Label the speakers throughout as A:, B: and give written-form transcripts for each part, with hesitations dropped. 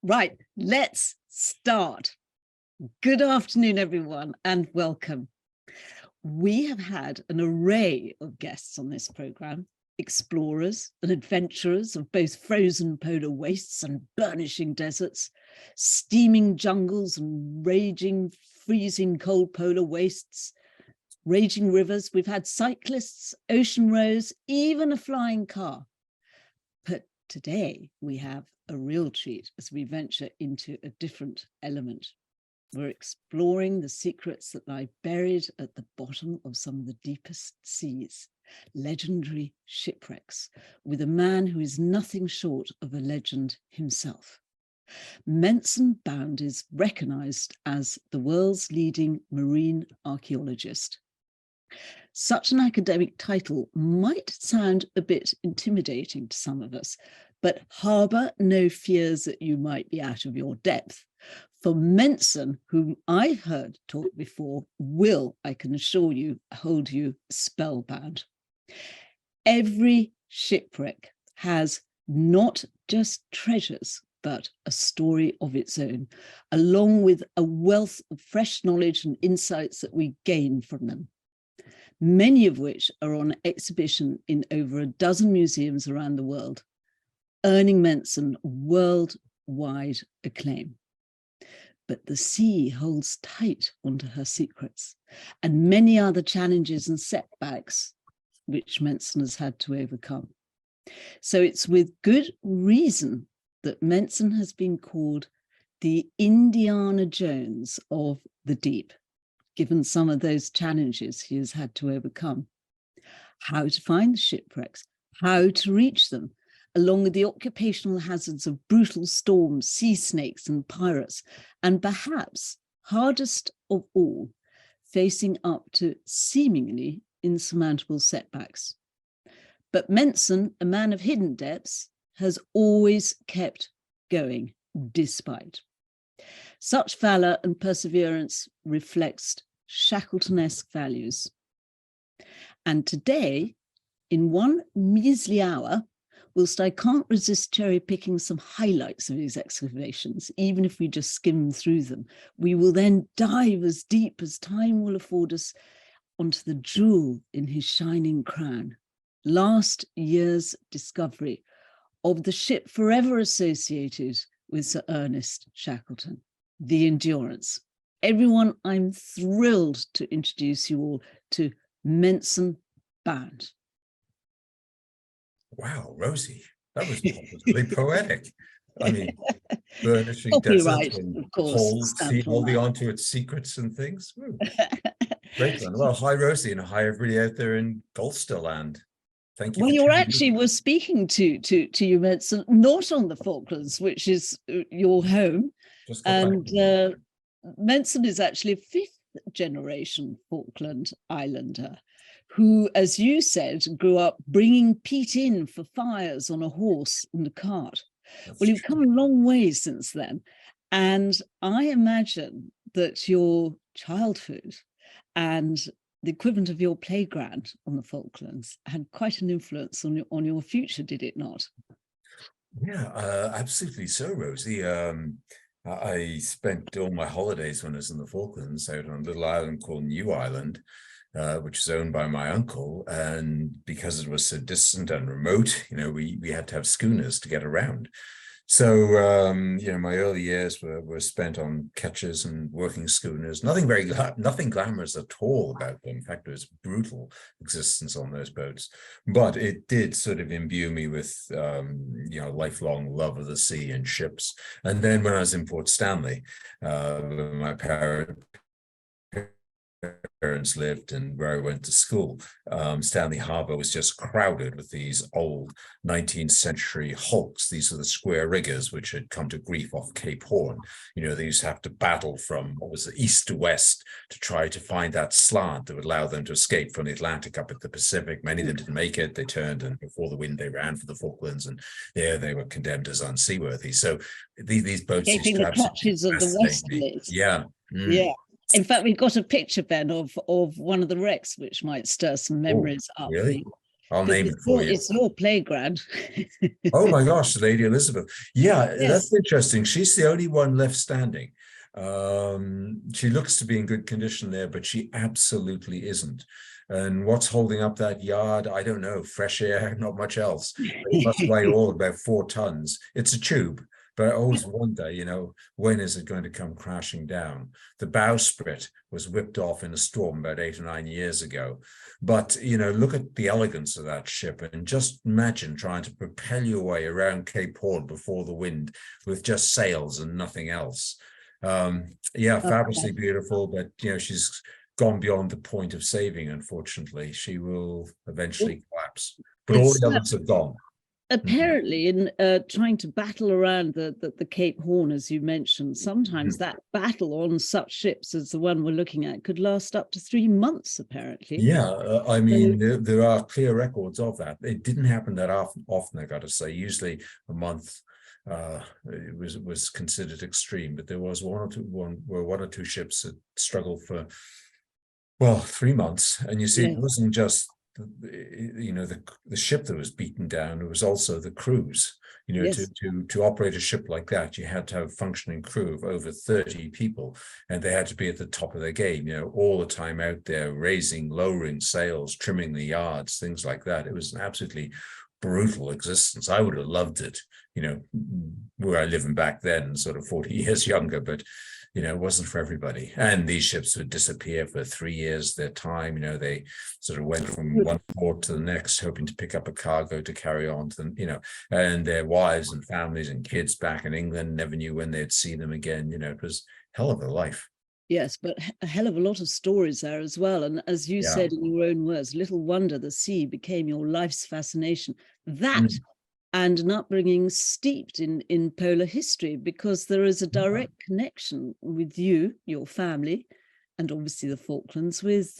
A: Right, let's start. Good afternoon, everyone, and welcome. We have had an array of guests on this programme, explorers and adventurers of both frozen polar wastes and burnishing deserts, steaming jungles and raging, freezing cold polar wastes, raging rivers. We've had cyclists, ocean rows, even a flying car. But today we have a real treat as we venture into a different element. We're exploring the secrets that lie buried at the bottom of some of the deepest seas, legendary shipwrecks, with a man who is nothing short of a legend himself. Mensun is recognised as the world's leading marine archaeologist. Such an academic title might sound a bit intimidating to some of us, but harbour no fears that you might be out of your depth. For Mensun, whom I've heard talk before, will, I can assure you, hold you spellbound. Every shipwreck has not just treasures, but a story of its own, along with a wealth of fresh knowledge and insights that we gain from them, many of which are on exhibition in over a dozen museums around the world, earning Mensun worldwide acclaim. But the sea holds tight onto her secrets and many other challenges and setbacks which Mensun has had to overcome. So it's with good reason that Mensun has been called the Indiana Jones of the deep, given some of those challenges he has had to overcome. How to find the shipwrecks, how to reach them, along with the occupational hazards of brutal storms, sea snakes and pirates, and perhaps hardest of all, facing up to seemingly insurmountable setbacks. But Mensun, a man of hidden depths, has always kept going despite. Such valour and perseverance reflects Shackleton-esque values. And today, in one measly hour, whilst I can't resist cherry-picking some highlights of his excavations, even if we just skim through them, we will then dive as deep as time will afford us onto the jewel in his shining crown, last year's discovery of the ship forever associated with Sir Ernest Shackleton, the Endurance. Everyone, I'm thrilled to introduce you all to Mensun Bound.
B: Wow, Rosie, that was really poetic. I mean, burnishing
A: Copyright,
B: deserts and
A: of course,
B: whole sea
A: stamped on
B: holding
A: that.
B: on to its secrets and things. Woo. Great one. Well, hi, Rosie, and hi, everybody out there in Goldster land. Thank you.
A: Well, you're actually, we're speaking to you, Mensun, not on the Falklands, which is your home. And Mensun is actually a fifth generation Falkland Islander who, as you said, grew up bringing peat in for fires on a horse and a cart. Well, you've come a long way since then. And I imagine that your childhood and the equivalent of your playground on the Falklands had quite an influence on your future, did it not?
B: Yeah, absolutely so, Rosie. I spent all my holidays when I was in the Falklands out on a little island called New Island, which is owned by my uncle. And because it was so distant and remote, we had to have schooners to get around. So, my early years were spent on ketches and working schooners. Nothing glamorous at all about them. In fact, it was brutal existence on those boats. But it did sort of imbue me with, lifelong love of the sea and ships. And then when I was in Port Stanley, my parents lived and where I went to school, Stanley Harbour was just crowded with these old 19th century hulks. These are the square riggers which had come to grief off Cape Horn. They used to have to battle from east to west to try to find that slant that would allow them to escape from the Atlantic up at the Pacific. Many of them didn't make it. They turned, and before the wind they ran for the Falklands, and there they were condemned as unseaworthy. So these boats used to
A: the clutches of the Westerlies.
B: Yeah.
A: Yeah. In fact, we've got a picture, Ben, of one of the wrecks, which might stir some memories up.
B: Really? I'll
A: Because
B: name it for you.
A: it's your playground.
B: Oh my gosh, Lady Elizabeth. Yeah,
A: Yes.
B: that's interesting. She's the only one left standing. She looks to be in good condition there, but she absolutely isn't. And what's holding up that yard? I don't know. Fresh air, not much else. It must weigh all about 4 tons. It's a tube, but I always wonder, when is it going to come crashing down? The bowsprit was whipped off in a storm about 8 or 9 years ago. But, look at the elegance of that ship and just imagine trying to propel your way around Cape Horn before the wind with just sails and nothing else. Fabulously beautiful, but, she's gone beyond the point of saving, unfortunately. She will eventually collapse. But all the others have gone.
A: Apparently, in trying to battle around the Cape Horn, as you mentioned, sometimes that battle on such ships as the one we're looking at could last up to 3 months, apparently.
B: Yeah, I mean, there are clear records of that. It didn't happen that often, I got to say. Usually a month it was considered extreme, but there was one or two ships that struggled for 3 months. And you see, It wasn't just the ship that was beaten down, it was also the crews. To operate a ship like that, you had to have a functioning crew of over 30 people, and they had to be at the top of their game, all the time out there, raising, lowering sails, trimming the yards, things like that. It was an absolutely brutal existence. I would have loved it, were I living back then, sort of 40 years younger, but it wasn't for everybody. And these ships would disappear for 3 years their time. They sort of went from one port to the next, hoping to pick up a cargo to carry on to them, and their wives and families and kids back in England never knew when they'd see them again. It was hell of a life.
A: Yes, but a hell of a lot of stories there as well. And as you said in your own words, little wonder the sea became your life's fascination. That and an upbringing steeped in polar history, because there is a direct connection with you, your family, and obviously the Falklands with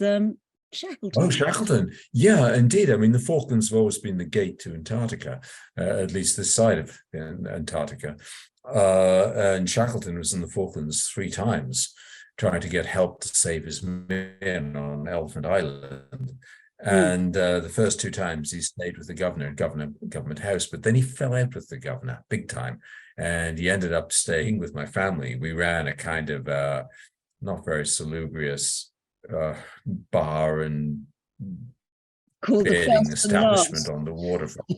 A: Shackleton.
B: Oh, Shackleton. Yeah, indeed. I mean, the Falklands have always been the gate to Antarctica, at least this side of Antarctica. And Shackleton was in the Falklands 3 times, trying to get help to save his men on Elephant Island. And the first 2 times he stayed with the government house, but then he fell out with the governor big time, and he ended up staying with my family. We ran a kind of not very salubrious bar and bedding establishment on the waterfront.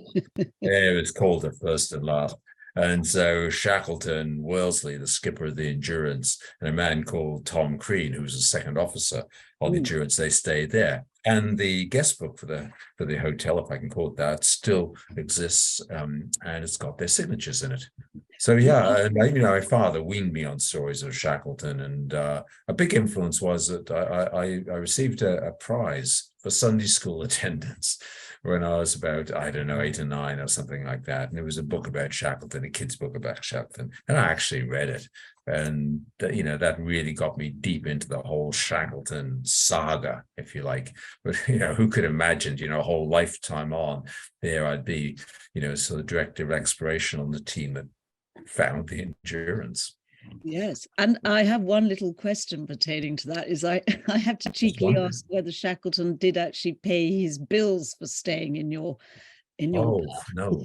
B: It was called the First and Last. And so Shackleton, Worsley, the skipper of the Endurance, and a man called Tom Crean, who was a second officer on the Endurance, they stayed there. And the guest book for the hotel, if I can call it that, still exists, and it's got their signatures in it. So and my father weaned me on stories of Shackleton, and a big influence was that I received a prize for Sunday school attendance when I was about, I don't know, 8 or 9 or something like that. And it was a book about Shackleton, a kid's book about Shackleton, and I actually read it. And that really got me deep into the whole Shackleton saga, if you like. But who could imagine, a whole lifetime on there I'd be, sort of director of exploration on the team that found the Endurance.
A: Yes, and I have one little question pertaining to that. Is I have to cheekily ask whether Shackleton did actually pay his bills for staying in your.
B: Oh no!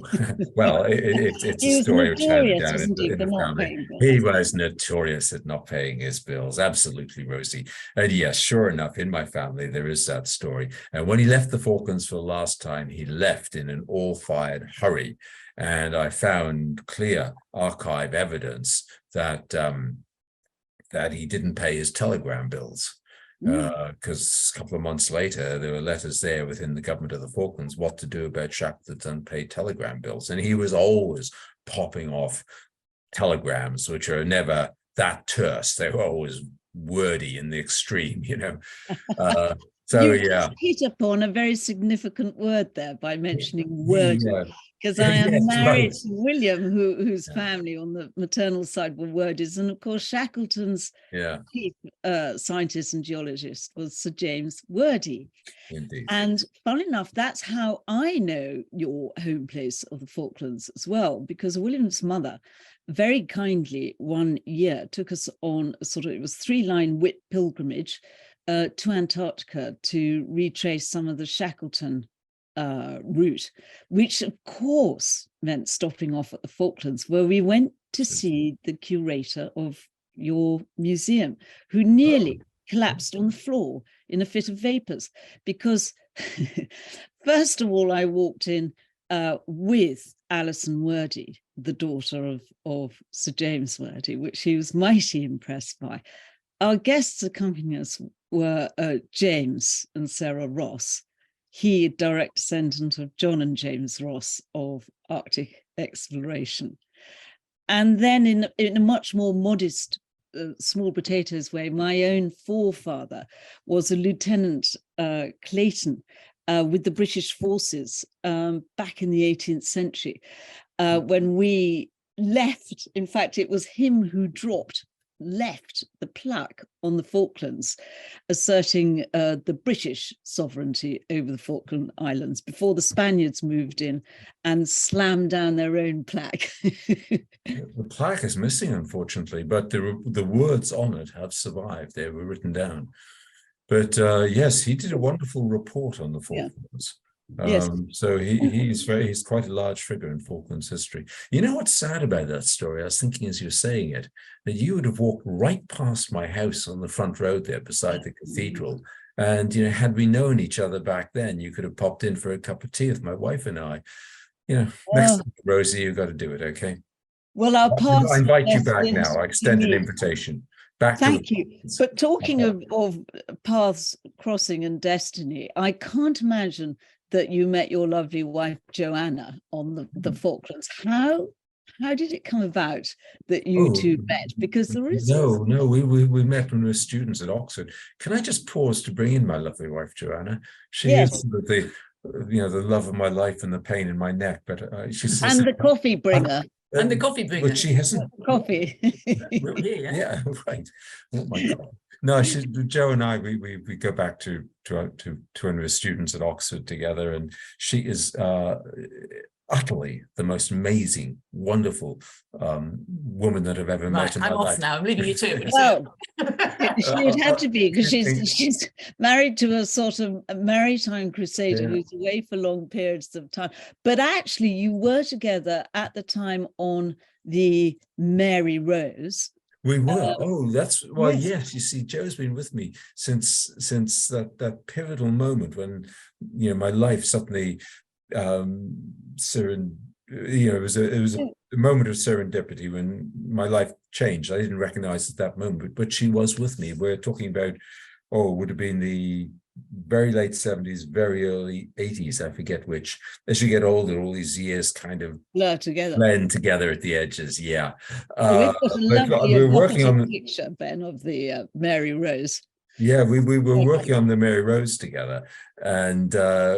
B: Well, it's
A: a story
B: which handed down in
A: the
B: family. He was notorious at not paying his bills. Absolutely, Rosie. And yes, sure enough, in my family there is that story. And when he left the Falklands for the last time, he left in an all-fired hurry. And I found clear archive evidence that that he didn't pay his telegram bills. Because a couple of months later, there were letters there within the government of the Falklands what to do about Shackleton's unpaid telegram bills. And he was always popping off telegrams, which are never that terse. They were always wordy in the extreme, So
A: you just hit upon a very significant word there by mentioning wordy. Because I am married to William, whose family on the maternal side were wordies. And of course, Shackleton's chief scientist and geologist was Sir James Wordie.
B: Indeed.
A: And funnily enough, that's how I know your home place of the Falklands as well, because William's mother very kindly one year took us on a it was 3-line wit pilgrimage to Antarctica to retrace some of the Shackleton route, which of course meant stopping off at the Falklands, where we went to see the curator of your museum, who nearly collapsed on the floor in a fit of vapors, because first of all, I walked in with Alison Wordy, the daughter of Sir James Wordy, which he was mighty impressed by. Our guests accompanying us were James and Sarah Ross. He, direct descendant of John and James Ross of Arctic exploration. And then in a much more modest, small potatoes way, my own forefather was a Lieutenant Clayton with the British forces back in the 18th century. When we left, in fact, it was him who left the plaque on the Falklands asserting the British sovereignty over the Falkland Islands before the Spaniards moved in and slammed down their own plaque.
B: The plaque is missing, unfortunately, but the words on it have survived. They were written down. But yes, he did a wonderful report on the Falklands.
A: Yes.
B: So he's quite a large figure in Falklands history. You know what's sad about that story? I was thinking as you were saying it, that you would have walked right past my house on the front road there beside the cathedral. And, had we known each other back then, you could have popped in for a cup of tea with my wife and I. Next time, Rosie, you've got to do it, okay?
A: Well, our paths.
B: I invite you back now. I extend an invitation.
A: Thank you. But talking of paths crossing and destiny, I can't imagine that you met your lovely wife Joanna on the Falklands. How did it come about that you two met? Because there is
B: no, we met when we were students at Oxford. Can I just pause to bring in my lovely wife Joanna? She is the love of my life and the pain in my neck, but she's
A: the coffee bringer.
C: And the coffee bringer.
B: But she hasn't
A: coffee.
B: Yeah, right. Oh my God. No, Joe and I, we go back to when we were students at Oxford together, and she is utterly the most amazing, wonderful woman that I've ever met in my life.
C: I'm off now. I'm leaving you to it.
A: Well, she would have to be, because she's married to a sort of a maritime crusader who's away for long periods of time. But actually, you were together at the time on the Mary Rose.
B: We were. Yes. You see, Joe's been with me since that pivotal moment when my life suddenly it was a moment of serendipity when my life changed. I didn't recognize at that moment, but she was with me. We're talking about would have been the very late 70s, very early 80s, I forget which. As you get older, all these years kind of blend together at the edges. Yeah.
A: We've got a lovely working on picture, Ben, of the Mary Rose.
B: Yeah, we were working on the Mary Rose together, and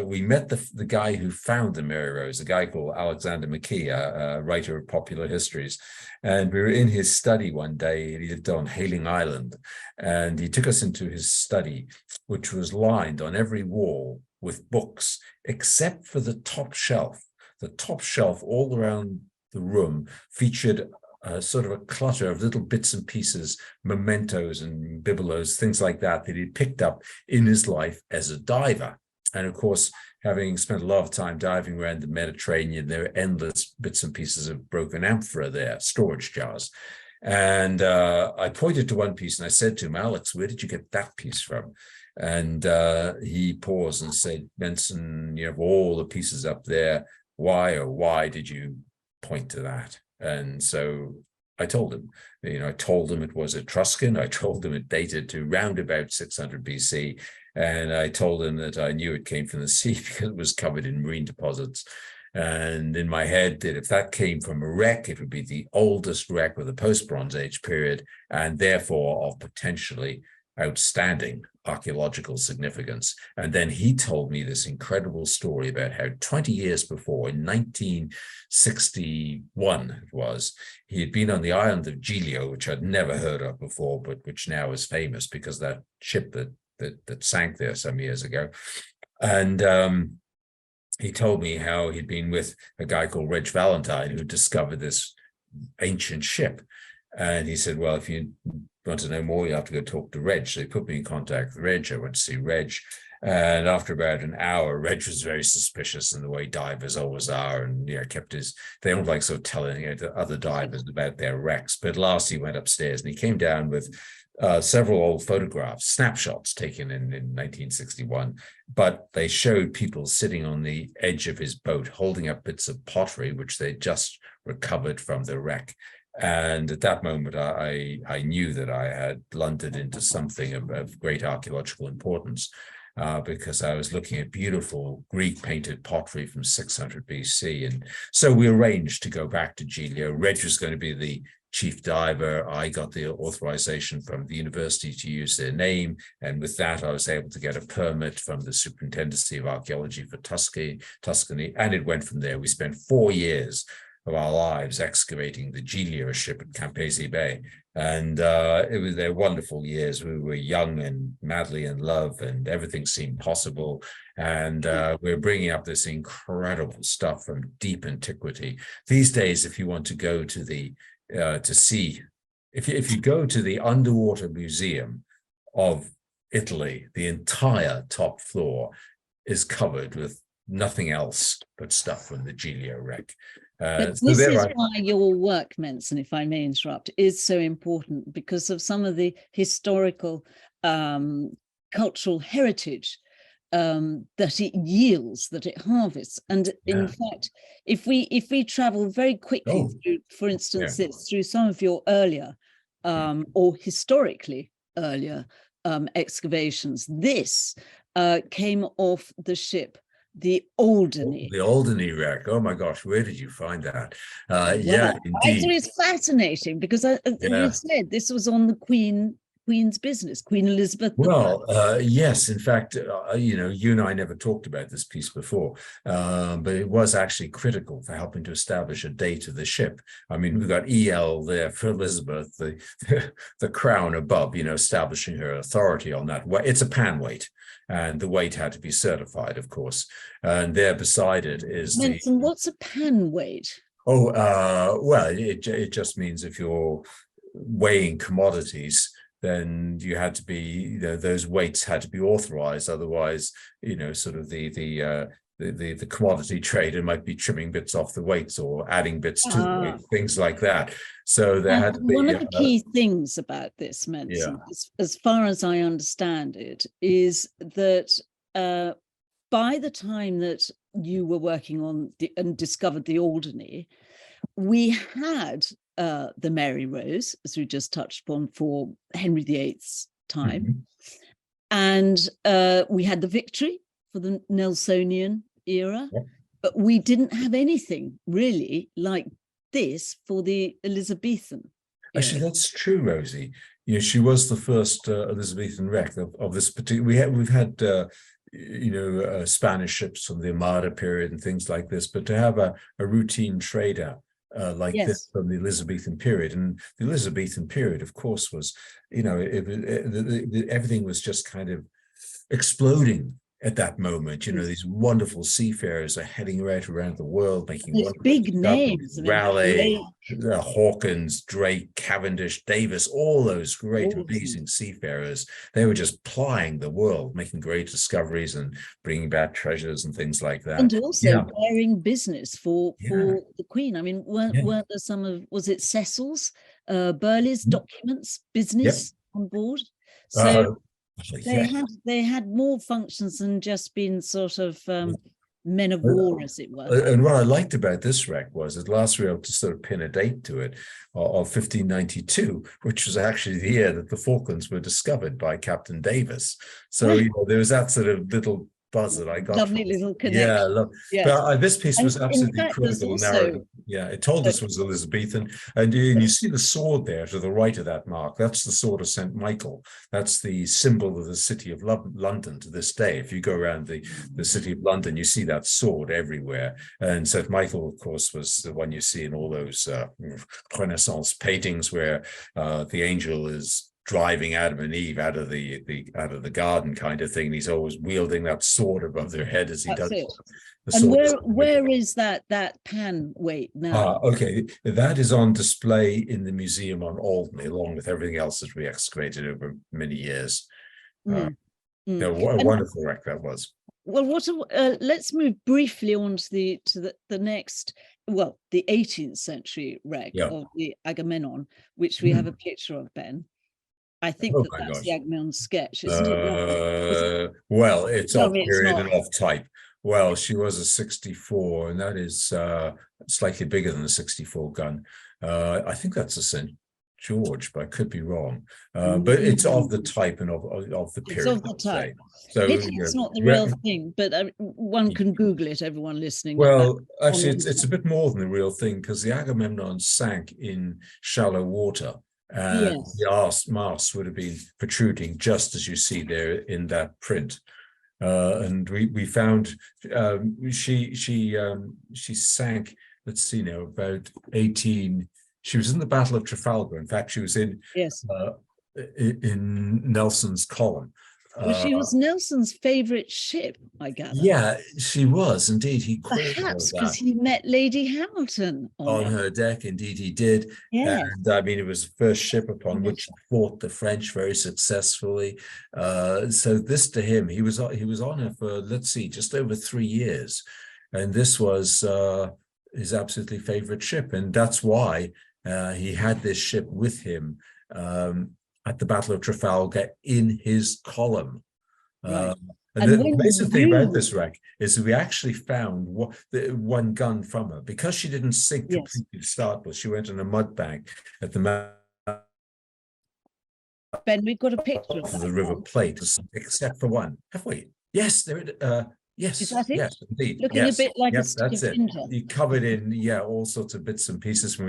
B: we met the guy who found the Mary Rose, a guy called Alexander McKee, a writer of popular histories. And we were in his study one day. He lived on Hayling Island, and he took us into his study, which was lined on every wall with books, except for the top shelf. The top shelf all around the room featured sort of a clutter of little bits and pieces, mementos and bibelots, things like that he picked up in his life as a diver. And of course, having spent a lot of time diving around the Mediterranean, there are endless bits and pieces of broken amphora there, storage jars. And I pointed to one piece and I said to him, Alex, where did you get that piece from? And he paused and said, Mensun, you have all the pieces up there. Why did you point to that? And so I told him, it was Etruscan. I told him it dated to round about 600 BC. And I told him that I knew it came from the sea because it was covered in marine deposits. And in my head, that if that came from a wreck, it would be the oldest wreck of the post-Bronze Age period, and therefore of potentially outstanding archaeological significance. And then he told me this incredible story about how 20 years before, in 1961 it was, he had been on the island of Giglio, which I'd never heard of before, but which now is famous because that ship that sank there some years ago. And he told me how he'd been with a guy called Reg Valentine, who discovered this ancient ship. And he said, well, if you want to know more, you have to go talk to Reg. So he put me in contact with Reg. I went to see Reg. And after about an hour, Reg was very suspicious in the way divers always are, and they don't like sort of telling the other divers about their wrecks. But at last he went upstairs and he came down with several old photographs, snapshots taken in 1961, but they showed people sitting on the edge of his boat holding up bits of pottery which they just recovered from the wreck. And at that moment, I knew that I had blundered into something of great archaeological importance. Because I was looking at beautiful Greek painted pottery from 600 BC. And so we arranged to go back to Giglio. Reg was going to be the chief diver. I got the authorization from the university to use their name. And with that, I was able to get a permit from the Superintendency of Archaeology for Tuscany. And it went from there. We spent 4 years of our lives excavating the Giglio ship at Campesi Bay. And they're wonderful years. We were young and madly in love, and everything seemed possible. And we're bringing up this incredible stuff from deep antiquity. These days, if you want to go to if you go to the underwater museum of Italy, the entire top floor is covered with nothing else but stuff from the Giglio wreck.
A: But this is why your work, Mensun, if I may interrupt, is so important, because of some of the historical cultural heritage that it yields, that it harvests. And in fact, if we travel very quickly through, for instance, through some of your earlier or historically earlier excavations, this came off the ship the Alderney.
B: The Alderney wreck. Oh my gosh, where did you find that?
A: Yeah, indeed. It's fascinating because you said this was on the Queen's business, Queen Elizabeth.
B: Well, yes, in fact, you and I never talked about this piece before, but it was actually critical for helping to establish a date of the ship. I mean, we've got EL there for Elizabeth, the crown above, establishing her authority on that. It's a pan weight, and the weight had to be certified, of course. And there beside it is
A: Mensun, what's a pan weight?
B: Oh, well, it just means if you're weighing commodities, then you had to be, those weights had to be authorized. Otherwise, sort of the commodity trader might be trimming bits off the weights or adding bits to the weight, things like that. So there had to be
A: one of the key things about this, Mensun, as far as I understand it, is that by the time that you were working on and discovered the Alderney, we had the Mary Rose, as we just touched upon, for Henry VIII's time. And we had the Victory for the Nelsonian era, but we didn't have anything really like this for the Elizabethan era.
B: Actually, that's true, Rosie. She was the first Elizabethan wreck of this particular. We've had Spanish ships from the Armada period and things like this, but to have a routine trader like this from the Elizabethan period. And the Elizabethan period, of course, was, everything was just kind of exploding at that moment. These wonderful seafarers are heading right around the world, making
A: big names.
B: Raleigh, Hawkins, Drake, Cavendish, Davis, all those great, amazing seafarers. They were just plying the world, making great discoveries and bringing back treasures and things like that.
A: And also bearing business for the Queen. I mean, weren't there some of, was it Cecil's, Burleigh's documents, business on board? So they had more functions than just being sort of men of war, as it were.
B: And what I liked about this wreck was at last we were able to sort of pin a date to it of 1592, which was actually the year that the Falklands were discovered by Captain Davis. So there was that sort of little buzz that I got.
A: Lovely little connection.
B: But this piece was absolutely critical narrative. It told us it was Elizabethan. And you see the sword there to the right of that mark. That's the sword of St. Michael. That's the symbol of the city of London to this day. If you go around the city of London, you see that sword everywhere. And St. Michael, of course, was the one you see in all those Renaissance paintings where the angel is driving Adam and Eve out of the garden, kind of thing. And he's always wielding that sword above their head as he does it.
A: And where is that pan weight now?
B: Okay, that is on display in the museum on Alderney, along with everything else that we excavated over many years. No, what a
A: And
B: wonderful wreck that was.
A: well, let's move briefly on to the next, well, the 18th century wreck
B: Yeah.
A: of the Agamemnon, which we have a picture of, Ben. I think
B: Oh my
A: that's
B: gosh.
A: the Agamemnon sketch, isn't it?
B: Well, it's
A: Tell
B: off
A: me it's
B: period
A: not.
B: and off type. Well, she was a 64, and that is slightly bigger than the 64 gun. I think that's a St. George, but I could be wrong. But it's of the type and of the
A: It's
B: period,
A: of the
B: I'd say.
A: type.
B: So
A: Maybe it's not the real thing, but one can Google it, everyone listening.
B: well, actually,
A: on
B: it's a bit more than the real thing, because the Agamemnon sank in shallow water, and
A: Yes.
B: the mast would have been protruding just as you see there in that print. And we found she sank. Let's see now, about 18. She was in the Battle of Trafalgar. In fact, she was in
A: Yes.
B: Nelson's column.
A: Well, she was Nelson's favorite ship, I gather.
B: Yeah, she was indeed. He called her
A: Perhaps
B: that.
A: because he met Lady Hamilton
B: On her deck, indeed he did.
A: Yes.
B: And I mean, it was the first ship upon which he fought the French very successfully. So this to him, he was on her for, let's see, just over 3 years, and this was his absolutely favorite ship, and that's why he had this ship with him at the Battle of Trafalgar in his column.
A: Right.
B: And the amazing thing about this wreck is that we actually found one gun from her, because she didn't sink completely to start with. She went in a mud bank at the mouth
A: Ben, we've got a picture
B: of the River Plate, except for one. Have we? Yes, there it. Yes,
A: is that it?
B: Yes, indeed.
A: Looking a bit like a stick
B: that's
A: of
B: it.
A: ginger.
B: You covered in, all sorts of bits and pieces.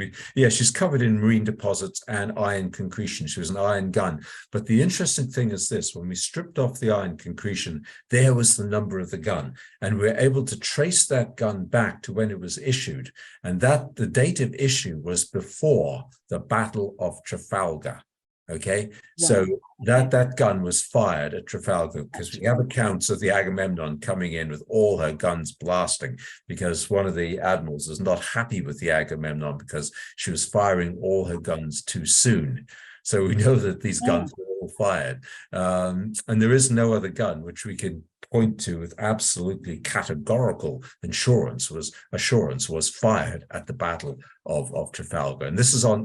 B: She's covered in marine deposits and iron concretion. She was an iron gun. But the interesting thing is this: when we stripped off the iron concretion, there was the number of the gun, and we were able to trace that gun back to when it was issued, and that the date of issue was before the Battle of Trafalgar. Okay, so that gun was fired at Trafalgar, because we have accounts of the Agamemnon coming in with all her guns blasting, because one of the admirals was not happy with the Agamemnon because she was firing all her guns too soon. So we know that these guns were all fired, and there is no other gun which we can point to with absolutely categorical assurance was fired at the Battle of Trafalgar. And this is on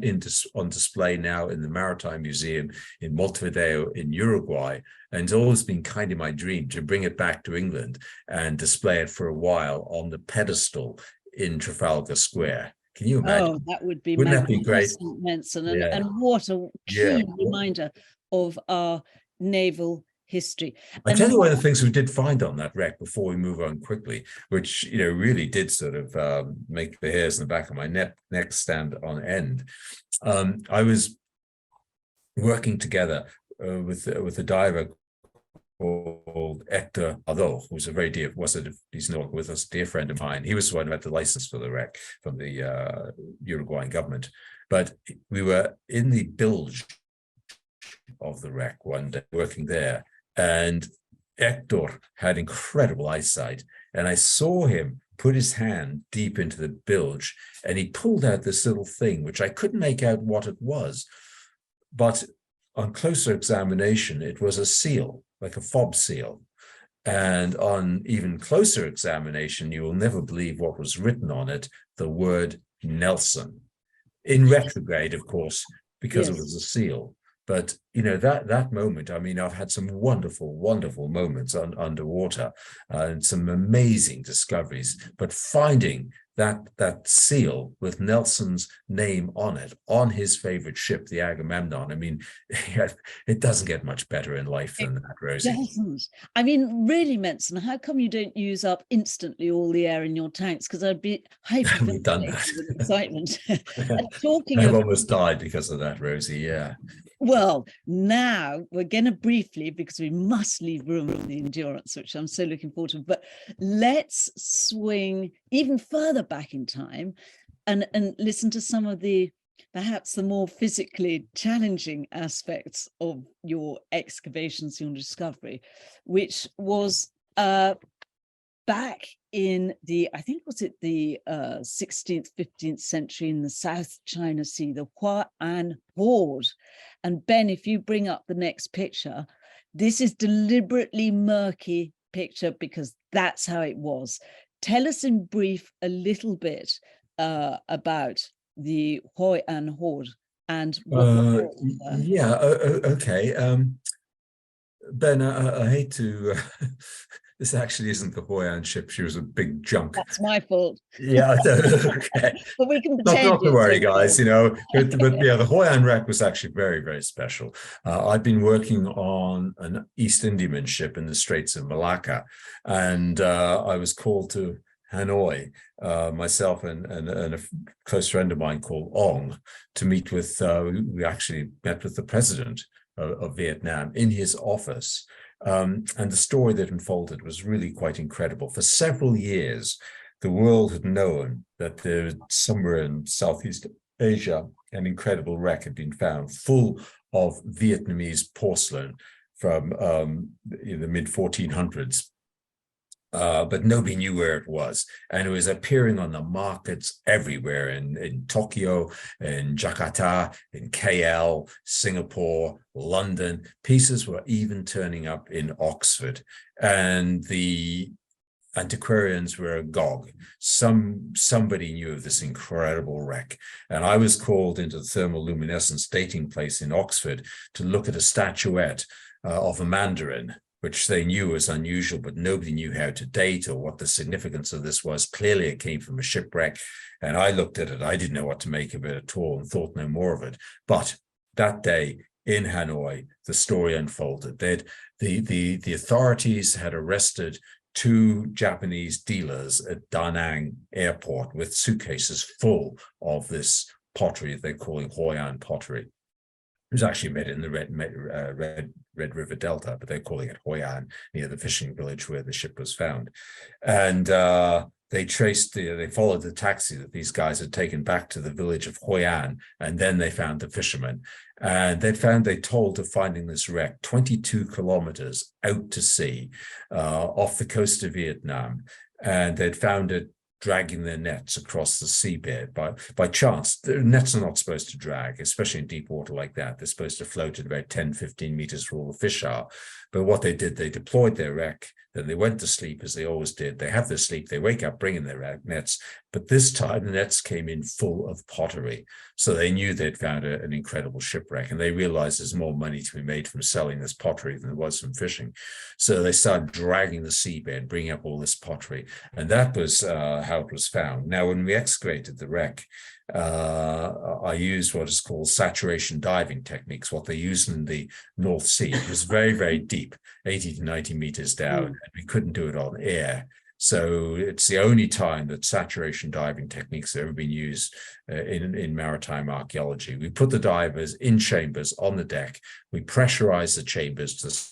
B: display now in the Maritime Museum in Montevideo in Uruguay. And it's always been kind of my dream to bring it back to England and display it for a while on the pedestal in Trafalgar Square. Can you imagine?
A: Oh, that would be
B: Wouldn't that be great?
A: Mensun, and what a key reminder of our naval history.
B: I tell you one of the things we did find on that wreck, before we move on quickly, which really did sort of make the hairs in the back of my neck stand on end. I was working together with a diver called Hector Adol, who's a very dear, he's no longer with us, dear friend of mine. He was the one who had the license for the wreck from the Uruguayan government. But we were in the bilge of the wreck one day, working there, and Hector had incredible eyesight, and I saw him put his hand deep into the bilge, and he pulled out this little thing, which I couldn't make out what it was, but on closer examination, it was a seal, like a fob seal. And on even closer examination, you will never believe what was written on it, the word Nelson. In retrograde, of course, because it was a seal. But that moment, I mean, I've had some wonderful, wonderful moments underwater and some amazing discoveries. But finding that seal with Nelson's name on it, on his favorite ship, the Agamemnon, I mean, it doesn't get much better in life than that, Rosie.
A: It doesn't. I mean, really, Mensun, how come you don't use up instantly all the air in your tanks? Because I'd be hyperventilating with excitement. And talking
B: I've
A: of,
B: almost died because of that, Rosie. Yeah.
A: Well, now we're going to briefly, because we must leave room for the endurance, which I'm so looking forward to, but let's swing even further back in time and listen to some of perhaps the more physically challenging aspects of your excavations, your discovery, which was back in I think was it the 16th, 15th century in the South China Sea, the Huan Horde. And Ben, if you bring up the next picture, This is deliberately murky picture because that's how it was. Tell us in brief a little bit about the Hoi An Horde and what
B: yeah, okay. Ben, I hate to. This actually isn't the Hoi An ship. She was a big junk.
A: That's my fault.
B: Yeah, okay.
A: But we can
B: Not
A: pretend.
B: to worry, guys.
A: Okay.
B: You know, but yeah, the Hoi An wreck was actually very, very special. I'd been working on an East Indiaman ship in the Straits of Malacca, and I was called to Hanoi, myself and a close friend of mine called Ong, to meet with. We actually met with the president of Vietnam in his office. And the story that unfolded was really quite incredible. For several years, the world had known that there somewhere in Southeast Asia, an incredible wreck had been found full of Vietnamese porcelain from the mid 1400s. But nobody knew where it was. And it was appearing on the markets everywhere in Tokyo, in Jakarta, in KL, Singapore, London. Pieces were even turning up in Oxford. And the antiquarians were agog. Somebody knew of this incredible wreck. And I was called into the thermoluminescence dating place in Oxford to look at a statuette of a mandarin, which they knew was unusual, but nobody knew how to date or what the significance of this was. Clearly, it came from a shipwreck. And I looked at it. I didn't know what to make of it at all and thought no more of it. But that day in Hanoi, the story unfolded. The authorities had arrested 2 Japanese dealers at Da Nang airport with suitcases full of this pottery they're calling Hoi An pottery. It was actually made in the Red River Delta, but they're calling it Hoi An, near the fishing village where the ship was found. And they followed the taxi that these guys had taken back to the village of Hoi An, and then they found the fishermen. And they told of finding this wreck 22 kilometers out to sea, off the coast of Vietnam. And they'd found it dragging their nets across the seabed by chance. The nets are not supposed to drag, especially in deep water like that. They're supposed to float at about 10, 15 meters where all the fish are. But what they did, they deployed their wreck, then they went to sleep as they always did. They have their sleep, they wake up bringing their nets, but this time the nets came in full of pottery. So they knew they'd found an incredible shipwreck, and they realized there's more money to be made from selling this pottery than there was from fishing. So they started dragging the seabed, bringing up all this pottery. And that was how it was found. Now, when we excavated the wreck, I used what is called saturation diving techniques, what they use in the North Sea. It was very, very deep, 80 to 90 meters down, and we couldn't do it on air. So it's the only time that saturation diving techniques have ever been used in maritime archaeology. We put the divers in chambers on the deck. We pressurize the chambers to the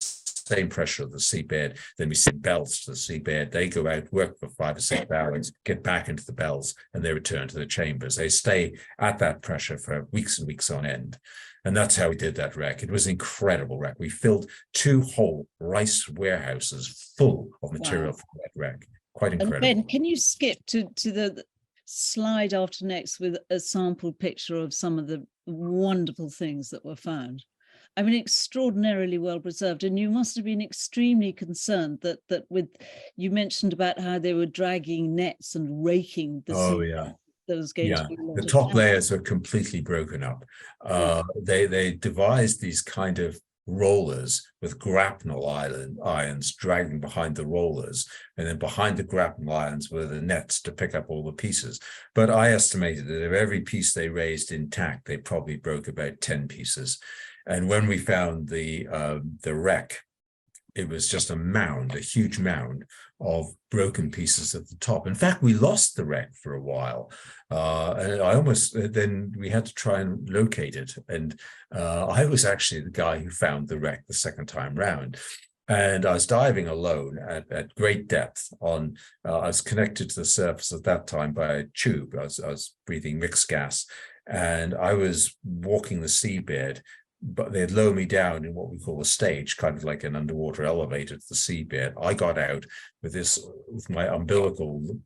B: same pressure of the seabed. Then we send bells to the seabed. They go out, work for 5 or 6 hours, get back into the bells, and they return to the chambers. They stay at that pressure for weeks and weeks on end. And that's how we did that wreck. It was an incredible wreck. We filled 2 whole rice warehouses full of material for that wreck. Quite incredible.
A: And Ben, can you skip to the slide after next with a sample picture of some of the wonderful things that were found? I mean, extraordinarily well preserved. And you must have been extremely concerned that with, you mentioned about how they were dragging nets and raking the sea.
B: Yeah.
A: There was going to be
B: the top layers are completely broken up. They devised these kind of rollers with grapnel irons dragging behind the rollers, and then behind the grapnel irons were the nets to pick up all the pieces. But I estimated that if every piece they raised intact, they probably broke about 10 pieces. And when we found the wreck, it was just a mound, a huge mound of broken pieces at the top. In fact, we lost the wreck for a while. And then we had to try and locate it. And I was actually the guy who found the wreck the second time round. And I was diving alone at great depth I was connected to the surface at that time by a tube. I was breathing mixed gas, and I was walking the seabed, but they'd lower me down in what we call a stage, kind of like an underwater elevator to the seabed. I got out with my umbilical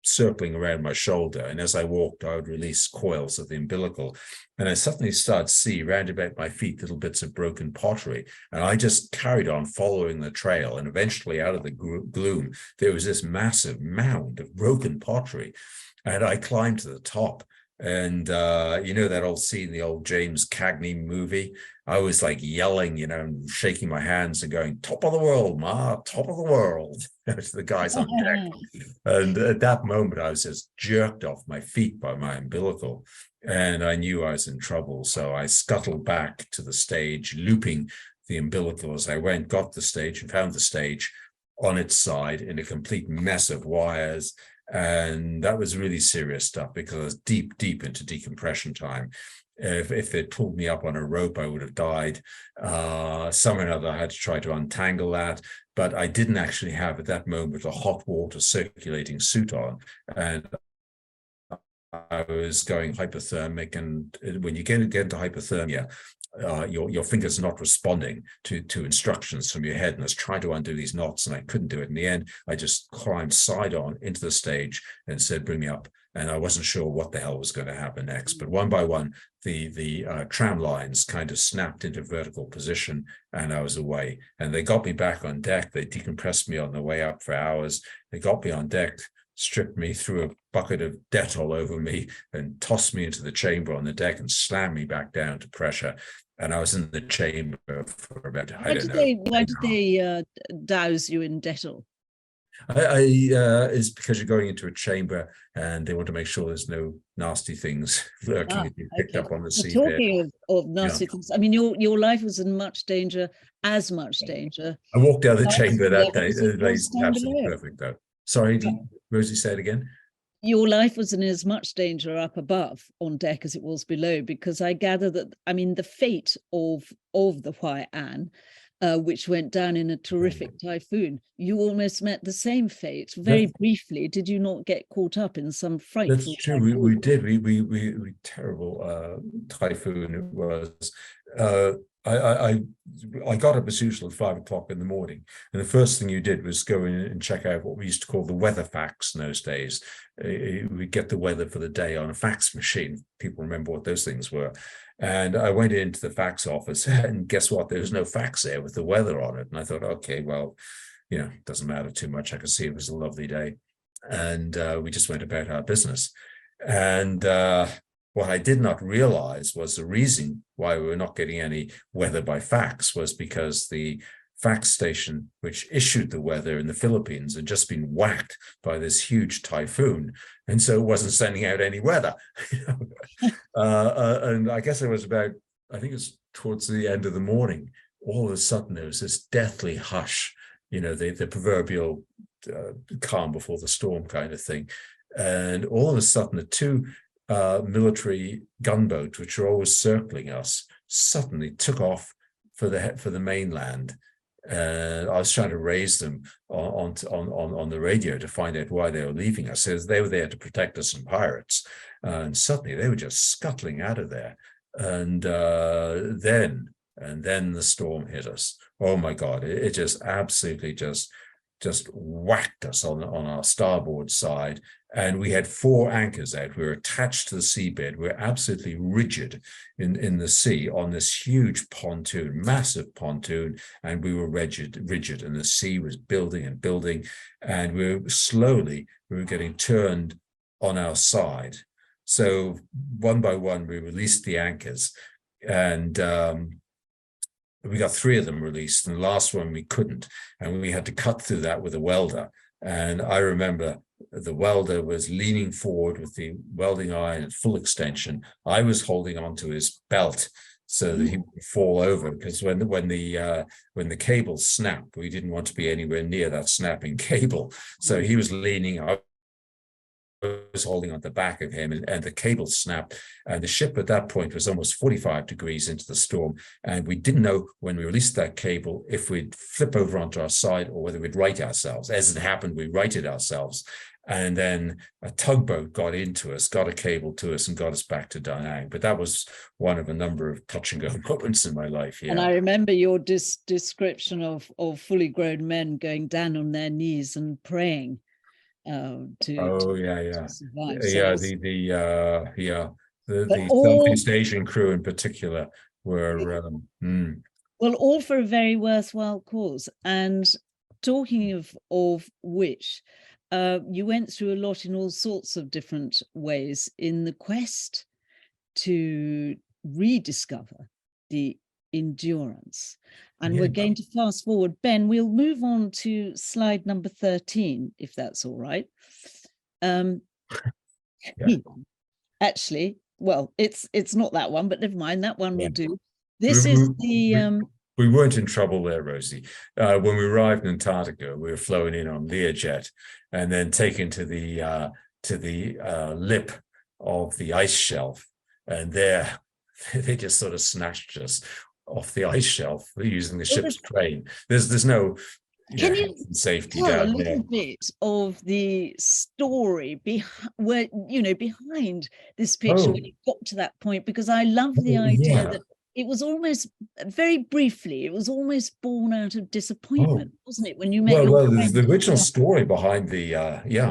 B: circling around my shoulder. And as I walked, I would release coils of the umbilical. And I suddenly started to see round about my feet little bits of broken pottery. And I just carried on following the trail. And eventually, out of the gloom, there was this massive mound of broken pottery. And I climbed to the top. And you know that old scene, the old James Cagney movie? I was like yelling, you know, and shaking my hands and going, "Top of the world, Ma, top of the world," to the guys on deck. And at that moment, I was just jerked off my feet by my umbilical. And I knew I was in trouble. So I scuttled back to the stage, looping the umbilical as I went, got the stage and found the stage on its side in a complete mess of wires. And that was really serious stuff because I was deep, deep into decompression time. If they'd pulled me up on a rope, I would have died. Somehow or another, I had to try to untangle that. But I didn't actually have at that moment a hot water circulating suit on. And I was going hypothermic. And when you get into hypothermia, your fingers are not responding to instructions from your head, and I was trying to undo these knots and I couldn't do it. In the end, I just climbed side on into the stage and said, "Bring me up." And I wasn't sure what the hell was going to happen next. But one by one, the tram lines kind of snapped into vertical position and I was away. And they got me back on deck. They decompressed me on the way up for hours. They got me on deck, stripped me, threw a bucket of Dettol over me and tossed me into the chamber on the deck and slammed me back down to pressure. And I was in the chamber for about,
A: Why did they douse you in Dettol?
B: It's because you're going into a chamber and they want to make sure there's no nasty things lurking that you picked up on the seabed.
A: Talking of nasty things, I mean, your life was in much danger, as much danger.
B: I walked out of the chamber that day. It was absolutely perfect, though. Sorry, Rosie, say it again.
A: Your life was in as much danger up above on deck as it was below, because I gather that, I mean, the fate of the Hwai An, which went down in a terrific typhoon, you almost met the same fate very briefly. Did you not get caught up in some frightful?
B: That's true. We did. We terrible typhoon it was. I got up as usual at 5 o'clock in the morning, and the first thing you did was go in and check out what we used to call the weather fax in those days. We get the weather for the day on a fax machine. People remember what those things were. And I went into the fax office, and guess what? There was no fax there with the weather on it. And I thought, okay, well, you know, it doesn't matter too much. I could see it was a lovely day, and we just went about our business. And what I did not realize was the reason why we were not getting any weather by fax was because the fax station which issued the weather in the Philippines had just been whacked by this huge typhoon, and so it wasn't sending out any weather. And I guess it was about, I think it's towards the end of the morning, all of a sudden there was this deathly hush, you know, the proverbial calm before the storm kind of thing. And all of a sudden the two military gunboats, which are always circling us, suddenly took off for the mainland. And I was trying to raise them on the radio to find out why they were leaving us. So they were there to protect us from pirates, and suddenly they were just scuttling out of there. And then the storm hit us. Oh my God! It just absolutely just whacked us on our starboard side. And we had 4 anchors out. We were attached to the seabed. We were absolutely rigid in the sea on this huge pontoon, massive pontoon, and we were rigid, and the sea was building and building, and we were getting turned on our side. So one by one, we released the anchors, and we got 3 of them released, and the last one we couldn't, and we had to cut through that with a welder. And I remember the welder was leaning forward with the welding iron at full extension. I was holding onto his belt so that he would fall over, because when the cable snapped, we didn't want to be anywhere near that snapping cable. So he was leaning up. I was holding on the back of him, and the cable snapped, and the ship at that point was almost 45 degrees into the storm, and we didn't know when we released that cable if we'd flip over onto our side or whether we'd right ourselves. As it happened, we righted ourselves, and then a tugboat got into us, got a cable to us, and got us back to Da Nang. But that was one of a number of touch and go moments in my life. Yeah.
A: And I remember your description of fully grown men going down on their knees and praying.
B: Oh yeah,
A: to
B: yeah,
A: survive. So
B: yeah.
A: it's,
B: The
A: but all
B: Southeast Asian crew in particular were.
A: well, all for a very worthwhile cause. And talking of which, you went through a lot in all sorts of different ways in the quest to rediscover the endurance. And we're
B: Yeah.
A: going to fast forward. Ben, we'll move on to slide number 13, if that's all right.
B: Yeah.
A: Actually, well, it's not that one, but never mind, that one
B: Yeah.
A: will do.
B: We,
A: This
B: we,
A: is the
B: we weren't in trouble there, Rosie. When we arrived in Antarctica, we were flown in on Learjet and then taken to the lip of the ice shelf, and there they just sort of snatched us off the ice shelf using the ship's crane. There's no
A: Can
B: health
A: you
B: and safety
A: tell a
B: down
A: little
B: there.
A: bit of the story behind this picture
B: Oh,
A: when you got to that point? Because I love the idea
B: yeah.
A: that it was almost, very briefly, it was almost born out of
B: Oh,
A: disappointment, wasn't it? When you met your
B: well,
A: friend.
B: the original story behind the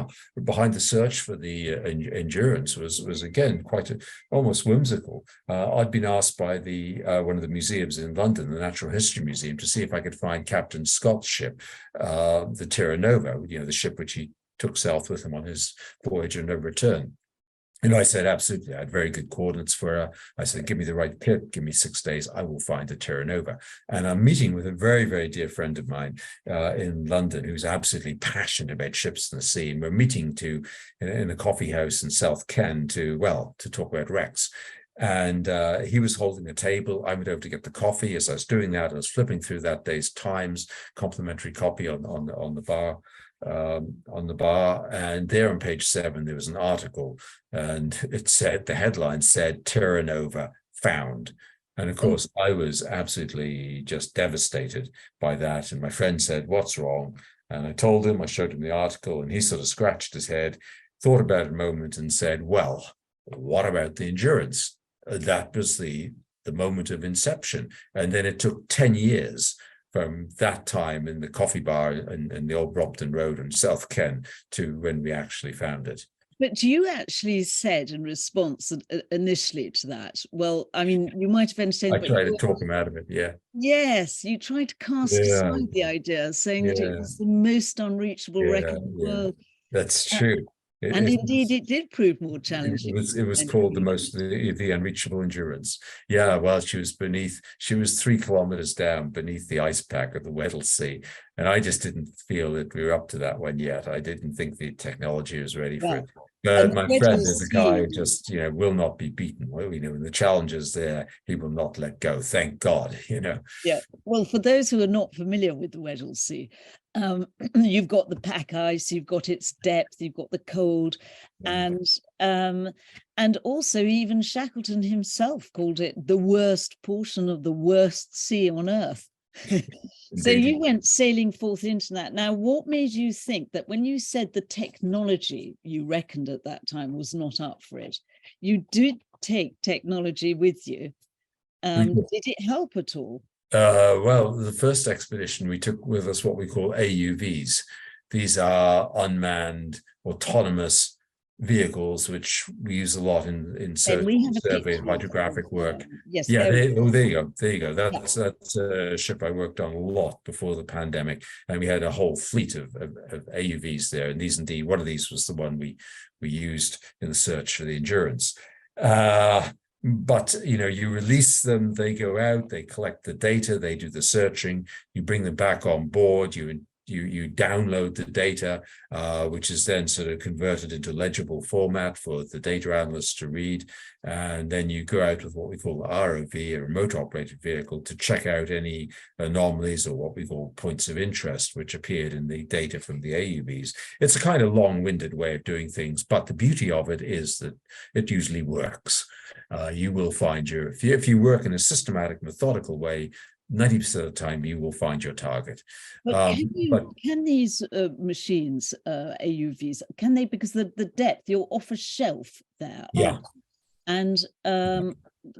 B: search for the endurance was again quite almost whimsical. I'd been asked by the one of the museums in London, the Natural History Museum, to see if I could find Captain Scott's ship, the Terra Nova, the ship which he took south with him on his voyage and no return. And I said, absolutely. I had very good coordinates for her. I said, give me the right kit, give me 6 days, I will find the Terra Nova. And I'm meeting with a very, very dear friend of mine in London who's absolutely passionate about ships and the sea. And we're meeting in a coffee house in South Ken to talk about wrecks. And he was holding a table. I went over to get the coffee. As I was doing that, I was flipping through that day's Times complimentary copy on the bar, and there on page 7 there was an article, and the headline said Terra Nova found. And of course I was absolutely just devastated by that, and my friend said, what's wrong? And I told him, I showed him the article, and he sort of scratched his head, thought about it a moment, and said, well, what about the Endurance? That was the moment of inception. And then it took 10 years from that time in the coffee bar in the old Brompton Road in South Ken to when we actually found it.
A: But you actually said in response initially to that, well, I mean, you might have entertained,
B: I
A: but
B: tried to talk him out of it, yeah.
A: yes, you tried to cast aside the idea, saying that it was the most unreachable wreck in the world.
B: That's true.
A: And indeed, it did prove more challenging.
B: It was called the unreachable endurance. Yeah, well, she was 3 kilometers down beneath the ice pack of the Weddell Sea. And I just didn't feel that we were up to that one yet. I didn't think the technology was ready for it. But my friend is a guy who just, will not be beaten. Well, when the challenge is there, he will not let go. Thank God,
A: Yeah. Well, for those who are not familiar with the Weddell Sea, you've got the pack ice, you've got its depth, you've got the cold, and also even Shackleton himself called it the worst portion of the worst sea on Earth. So you went sailing forth into that. Now, what made you think that when you said the technology you reckoned at that time was not up for it, you did take technology with you? Did it help at all?
B: Well, the first expedition we took with us what we call AUVs. These are unmanned autonomous vehicles, which we use a lot in survey and hydrographic work.
A: Yes.
B: Yeah. There you go. That's a ship I worked on a lot before the pandemic, and we had a whole fleet of AUVs there. And indeed, one of these was the one we used in the search for the Endurance. But you release them, they go out, they collect the data, they do the searching, you bring them back on board, you download the data, which is then sort of converted into legible format for the data analysts to read. And then you go out with what we call ROV, a remote operated vehicle, to check out any anomalies or what we call points of interest, which appeared in the data from the AUVs. It's a kind of long-winded way of doing things, but the beauty of it is that it usually works. You will find if you work in a systematic, methodical way, 90% of the time you will find your target.
A: But can these machines, AUVs, can they, because the depth, you're off a shelf there, and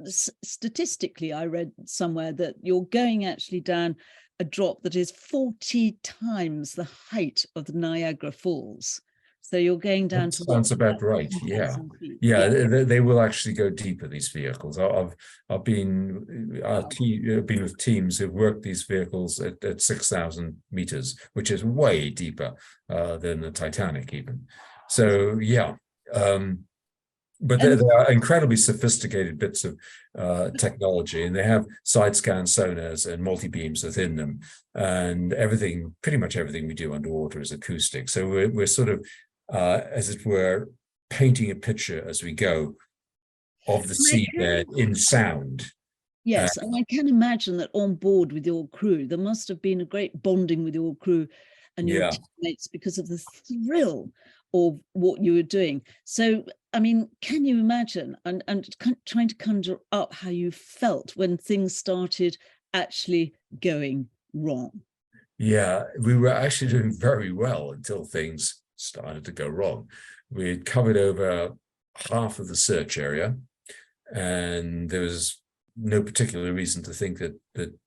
A: statistically I read somewhere that you're going actually down a drop that is 40 times the height of the Niagara Falls. So you're going down
B: That
A: to
B: sounds about right. Yeah.
A: 10,000 feet.
B: Yeah, they will actually go deeper, these vehicles. I've been with teams who've worked these vehicles at 6,000 meters, which is way deeper than the Titanic even. So yeah, but they are incredibly sophisticated bits of technology, and they have side scan sonars and multi-beams within them, and pretty much everything we do underwater is acoustic. So we're sort of, as it were, painting a picture as we go of the seabed in sound.
A: Yes, and I can imagine that on board with your crew, there must have been a great bonding with your crew and your teammates because of the thrill of what you were doing. So, I mean, can you imagine and trying to conjure up how you felt when things started actually going wrong?
B: Yeah, we were actually doing very well until things started to go wrong. We had covered over half of the search area, and there was no particular reason to think that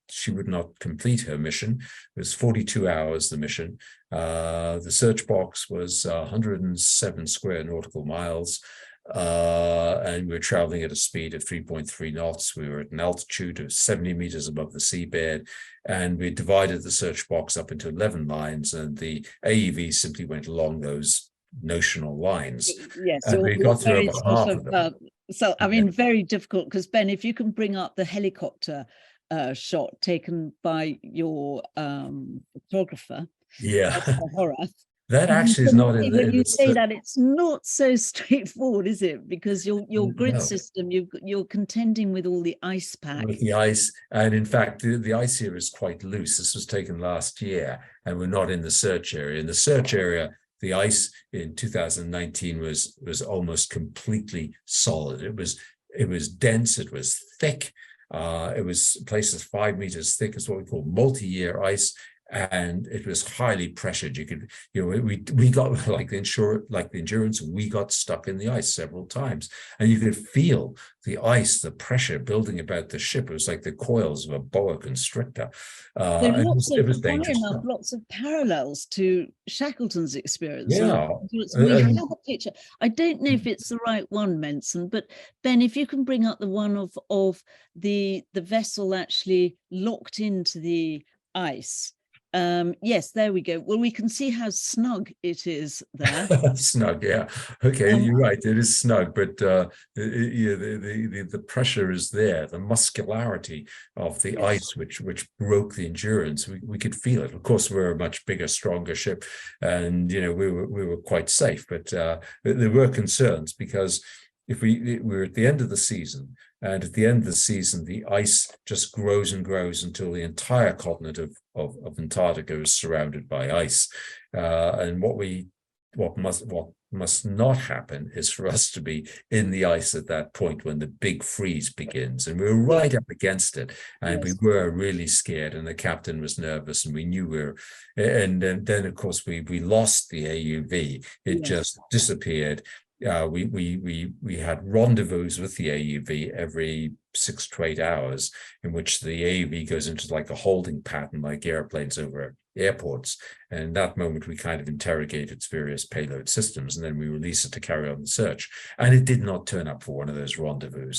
B: she would not complete her mission. It was 42 hours, the mission. The search box was 107 square nautical miles, and we were traveling at a speed of 3.3 knots. We were at an altitude of 70 meters above the seabed, and we divided the search box up into 11 lines, and the AEV simply went along those notional lines.
A: Yes,
B: and we got through about half of them.
A: So, I mean, very difficult, because Ben, if you can bring up the helicopter shot taken by your photographer,
B: Yeah,
A: Horace,
B: that actually is not in the.
A: When you say that, it's not so straightforward, is it? Because your grid system, you're contending with all the ice pack.
B: With the ice, and in fact, the ice here is quite loose. This was taken last year, and we're not in the search area. In the search area, the ice in 2019 was almost completely solid. It was dense. It was thick. It was places 5 meters thick. Is what we call multi-year ice, and it was highly pressured. We got like the Endurance, we got stuck in the ice several times, and you could feel the ice, the pressure building about the ship. It was like the coils of a boa constrictor. It was dangerous.
A: Lots of parallels to Shackleton's experience.
B: Yeah,
A: We have a picture. I don't know if it's the right one, Mensun, but Ben, if you can bring up the one of the vessel actually locked into the ice. Yes, there we go. Well, we can see how snug it is there.
B: Snug, yeah. Okay, you're right. It is snug, but the pressure is there. The muscularity of the ice, which broke the Endurance, we could feel it. Of course, we're a much bigger, stronger ship, and we were quite safe. But there were concerns, because if we were at the end of the season, and at the end of the season, the ice just grows and grows until the entire continent of Antarctica is surrounded by ice. And what must not happen is for us to be in the ice at that point when the big freeze begins. And we were right up against it, and we were really scared, and the captain was nervous, and we knew we were. And then of course we lost the AUV. It just disappeared. We had rendezvous with the AUV every 6 to 8 hours, in which the AUV goes into like a holding pattern, like airplanes over airports. And in that moment, we kind of interrogate its various payload systems, and then we release it to carry on the search. And it did not turn up for one of those rendezvous.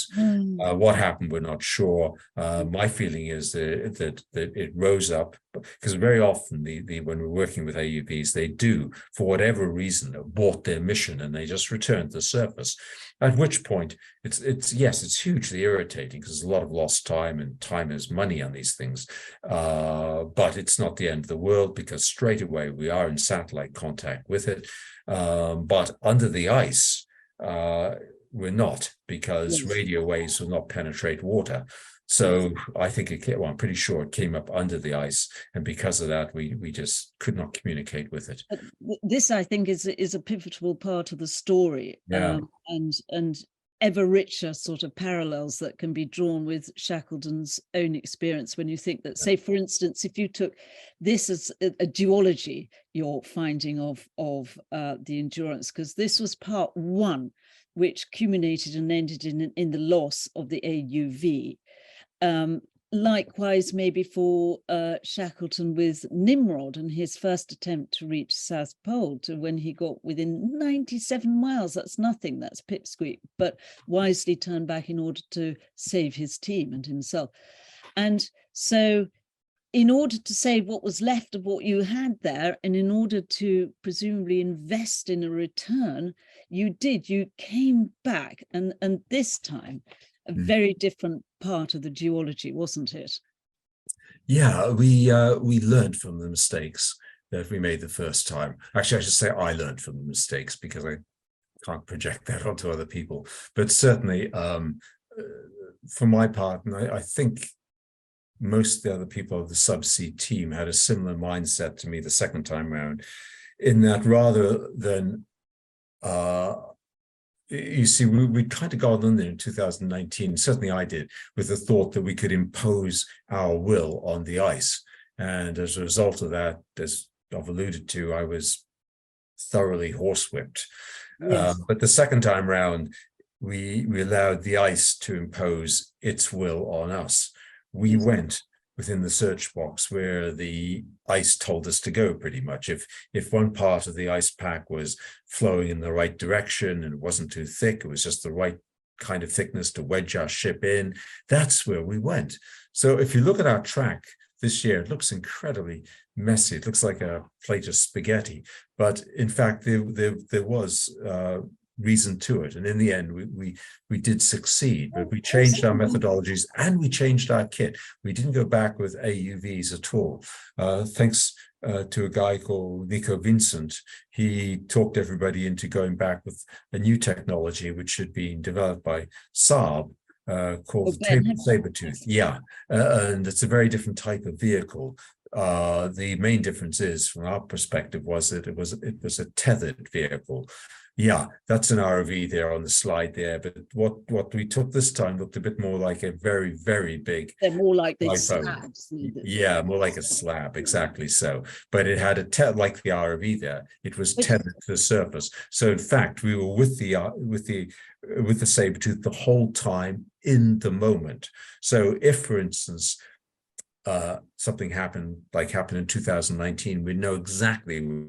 B: What happened, we're not sure. My feeling is that it rose up, because very often when we're working with AUVs, they do, for whatever reason, abort their mission and they just return to the surface. At which point, it's hugely irritating, because there's a lot of lost time, and time is money on these things. But it's not the end of the world, because straight away we are in satellite contact with it. But under the ice, we're not, because radio waves will not penetrate water. So I think I'm pretty sure it came up under the ice, and because of that, we just could not communicate with it.
A: This, I think, is a pivotal part of the story, and ever richer sort of parallels that can be drawn with Shackleton's own experience. When you think that, say, for instance, if you took this as a duology, your finding of the Endurance, because this was part one, which culminated and ended in the loss of the AUV. likewise, maybe for Shackleton with Nimrod and his first attempt to reach South Pole, to when he got within 97 miles. That's nothing, that's pipsqueak, but wisely turned back in order to save his team and himself. And so in order to save what was left of what you had there, and in order to presumably invest in a return, you came back, and this time a very different part of the geology, wasn't it?
B: Yeah, we learned from the mistakes that we made the first time. Actually, I should say I learned from the mistakes, because I can't project that onto other people. But certainly, for my part, and I think most of the other people of the subsea team had a similar mindset to me the second time round, in that rather than you see, we kind of got in there in 2019, certainly I did, with the thought that we could impose our will on the ice. And as a result of that, as I've alluded to, I was thoroughly horsewhipped.
A: Yes.
B: But the second time round, we allowed the ice to impose its will on us. We went within the search box where the ice told us to go, pretty much. If one part of the ice pack was flowing in the right direction and it wasn't too thick, it was just the right kind of thickness to wedge our ship in, that's where we went. So if you look at our track this year, it looks incredibly messy. It looks like a plate of spaghetti. But in fact, there was reason to it, and in the end we did succeed. But we changed our methodologies and we changed our kit. We didn't go back with AUVs at all, thanks to a guy called Nico Vincent. He talked everybody into going back with a new technology which had been developed by Saab, called Sabertooth. Yeah, and it's a very different type of vehicle. The main difference is, from our perspective, was that it was a tethered vehicle. Yeah, that's an ROV there on the slide there. But what we took this time looked a bit more like a very, very big.
A: They're more like these slabs.
B: Yeah, more like a slab, exactly so. But it had like the ROV there. It was tethered to the surface. So in fact, we were with the Sabertooth the whole time, in the moment. So if, for instance, something happened in 2019, we know exactly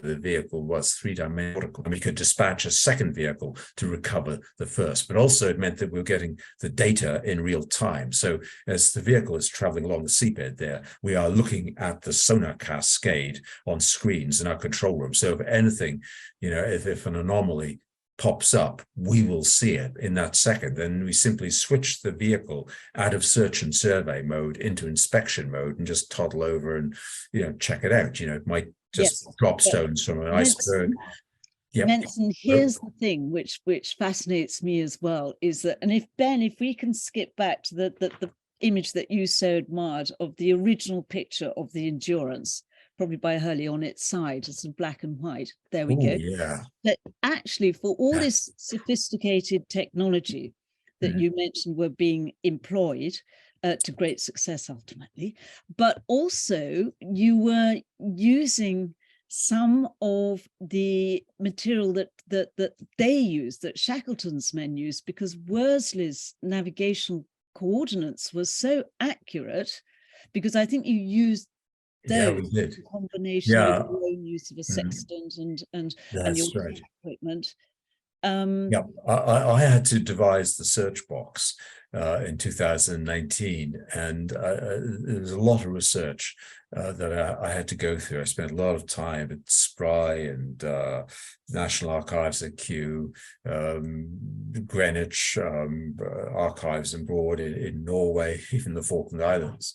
B: the vehicle was three-dimensional, and we could dispatch a second vehicle to recover the first. But also it meant that we were getting the data in real time. So as the vehicle is traveling along the seabed there, we are looking at the sonar cascade on screens in our control room. So if anything, if an anomaly pops up, we will see it in that second. Then we simply switch the vehicle out of search and survey mode into inspection mode and just toddle over and check it out. It might just drop stones from an iceberg.
A: Mensun, here's the thing which fascinates me as well, is that, and if we can skip back to the image that you so admired of the original picture of the Endurance, probably by Hurley on its side, it's in black and white. There we go.
B: Yeah.
A: But actually, for all this sophisticated technology that you mentioned were being employed to great success ultimately, but also you were using some of the material that they used, that Shackleton's men used, because Worsley's navigational coordinates were so accurate, because I think you used those combination of your own use of a sextant and your equipment.
B: I had to devise the search box in 2019, and there was a lot of research that I had to go through. I spent a lot of time at SPRI and National Archives at Kew, Greenwich Archives and Broad in Norway, even the Falkland Islands,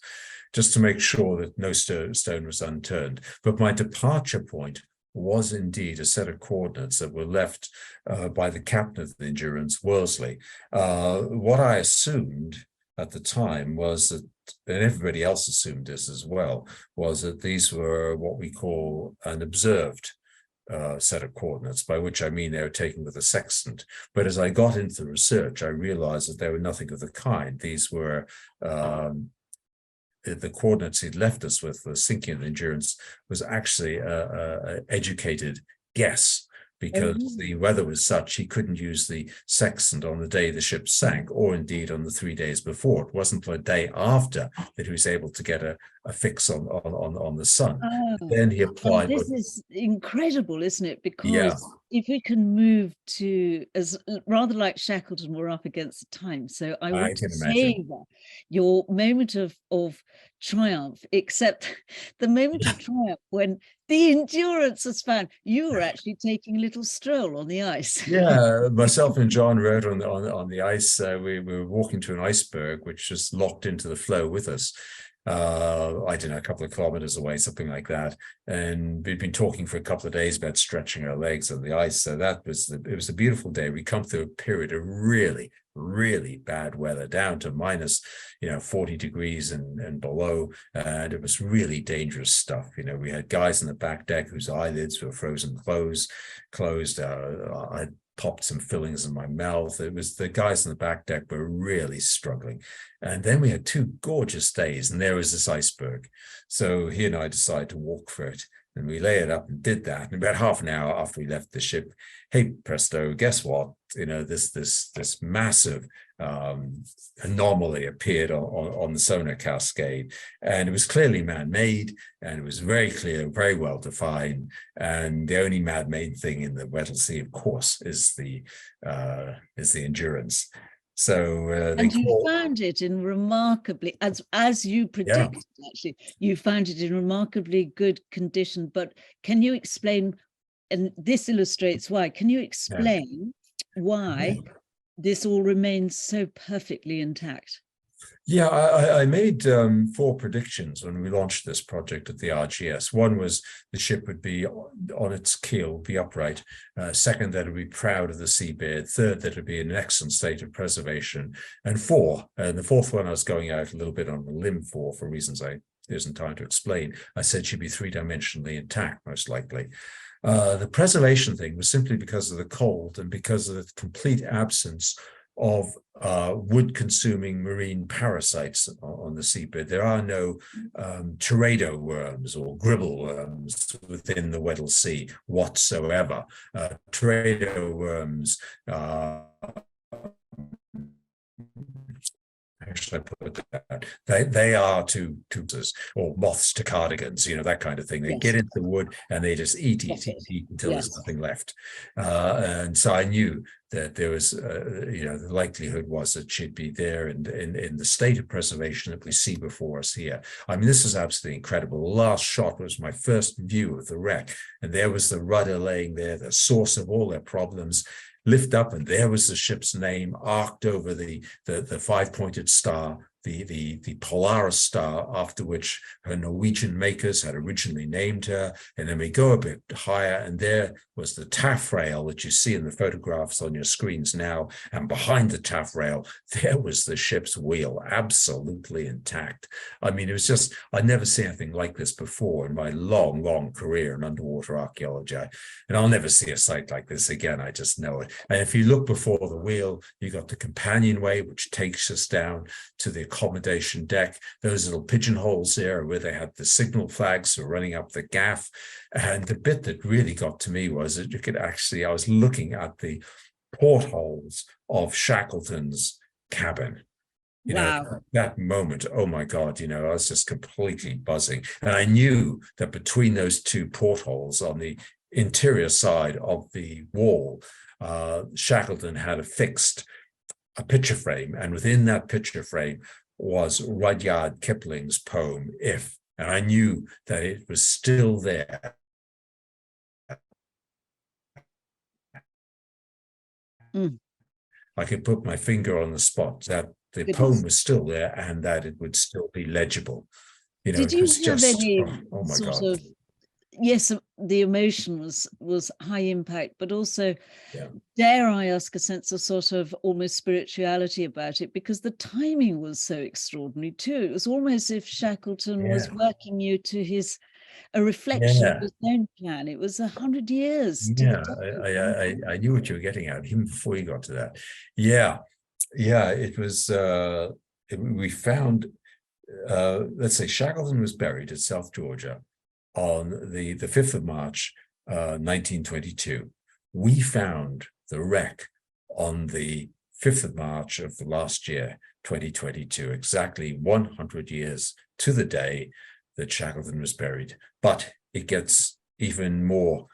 B: just to make sure that no stone was unturned. But my departure point was indeed a set of coordinates that were left by the captain of the Endurance, Worsley. What I assumed at the time was that, and everybody else assumed this as well, was that these were what we call an observed set of coordinates, by which I mean they were taken with a sextant. But as I got into the research, I realized that they were nothing of the kind. These were the coordinates he'd left us with, the sinking of the Endurance, was actually an educated guess because the weather was such he couldn't use the sextant on the day the ship sank, or indeed on the 3 days before. It wasn't for a day after that he was able to get a fix on the sun.
A: Oh,
B: Then he applied.
A: this is incredible, isn't it?
B: Yeah.
A: Because if we can move to, as rather like Shackleton, we're up against the time. So I want to
B: can imagine.
A: savor your moment of triumph, except the moment of triumph when the Endurance was found. You were actually taking a little stroll on the ice.
B: Yeah, myself and John rode on the ice. We were walking to an iceberg which just locked into the flow with us. I don't know, a couple of kilometers away, something like that. And we'd been talking for a couple of days about stretching our legs on the ice. So it was a beautiful day. We come through a period of really, really bad weather, down to minus, 40 degrees and below. And it was really dangerous stuff. We had guys on the back deck whose eyelids were frozen closed. I popped some fillings in my mouth. It was the guys on the back deck were really struggling. And then we had 2 gorgeous days, and there was this iceberg. So he and I decided to walk for it, and we lay it up and did that. And about half an hour after we left the ship, hey presto, guess what? This massive anomaly appeared on the sonar cascade, and it was clearly man-made, and it was very clear, very well defined. And the only man-made thing in the Weddell Sea, of course, is the Endurance. So
A: and you found it in remarkably, as you predicted, actually, you found it in remarkably good condition. But can you explain, and this illustrates why, can you explain why this all remains so perfectly intact?
B: Yeah, I made 4 predictions when we launched this project at the RGS. One was the ship would be on its keel, be upright. Second, that it would be proud of the seabed. Third, that it would be in an excellent state of preservation. And the fourth one I was going out a little bit on a limb for reasons there isn't time to explain. I said she'd be 3-dimensionally intact, most likely. The preservation thing was simply because of the cold and because of the complete absence of wood-consuming marine parasites on the seabed. There are no teredo worms or gribble worms within the Weddell Sea whatsoever. Teredo worms how should I put that? They are to or moths to cardigans, that kind of thing. They get into the wood and they just eat until there's nothing left. And so I knew that there was, the likelihood was that she'd be there in the state of preservation that we see before us here. I mean, this is absolutely incredible. The last shot was my first view of the wreck, and there was the rudder laying there, the source of all their problems. Lift up, and there was the ship's name arced over the 5-pointed star, the Polaris star, after which her Norwegian makers had originally named her. And then we go a bit higher, and there was the taffrail that you see in the photographs on your screens now. And behind the taffrail, there was the ship's wheel, absolutely intact. I mean, it was just, I'd never seen anything like this before in my long, long career in underwater archaeology. And I'll never see a site like this again. I just know it. And if you look before the wheel, you got the companionway, which takes us down to the accommodation deck. Those little pigeonholes there where they had the signal flags for running up the gaff. And the bit that really got to me was that you could actually, I was looking at the portholes of Shackleton's cabin. That moment, oh my God, I was just completely buzzing. And I knew that between those 2 portholes on the interior side of the wall, Shackleton had affixed a picture frame, and within that picture frame was Rudyard Kipling's poem, If. And I knew that it was still there. I could put my finger on the spot that the poem was still there and that it would still be legible.
A: Did you have any sort of, yes, the emotion was high impact, but also, dare I ask, a sense of sort of almost spirituality about it, because the timing was so extraordinary too. It was almost as if Shackleton was working you to a reflection of his own plan. It was 100 years.
B: I knew what you were getting at even before you got to that. It was, we found, let's say Shackleton was buried at South Georgia on the 5th of March, 1922. we found the wreck on the 5th of March of the last year, 2022, exactly 100 years to the day that Shackleton was buried. But it gets even more,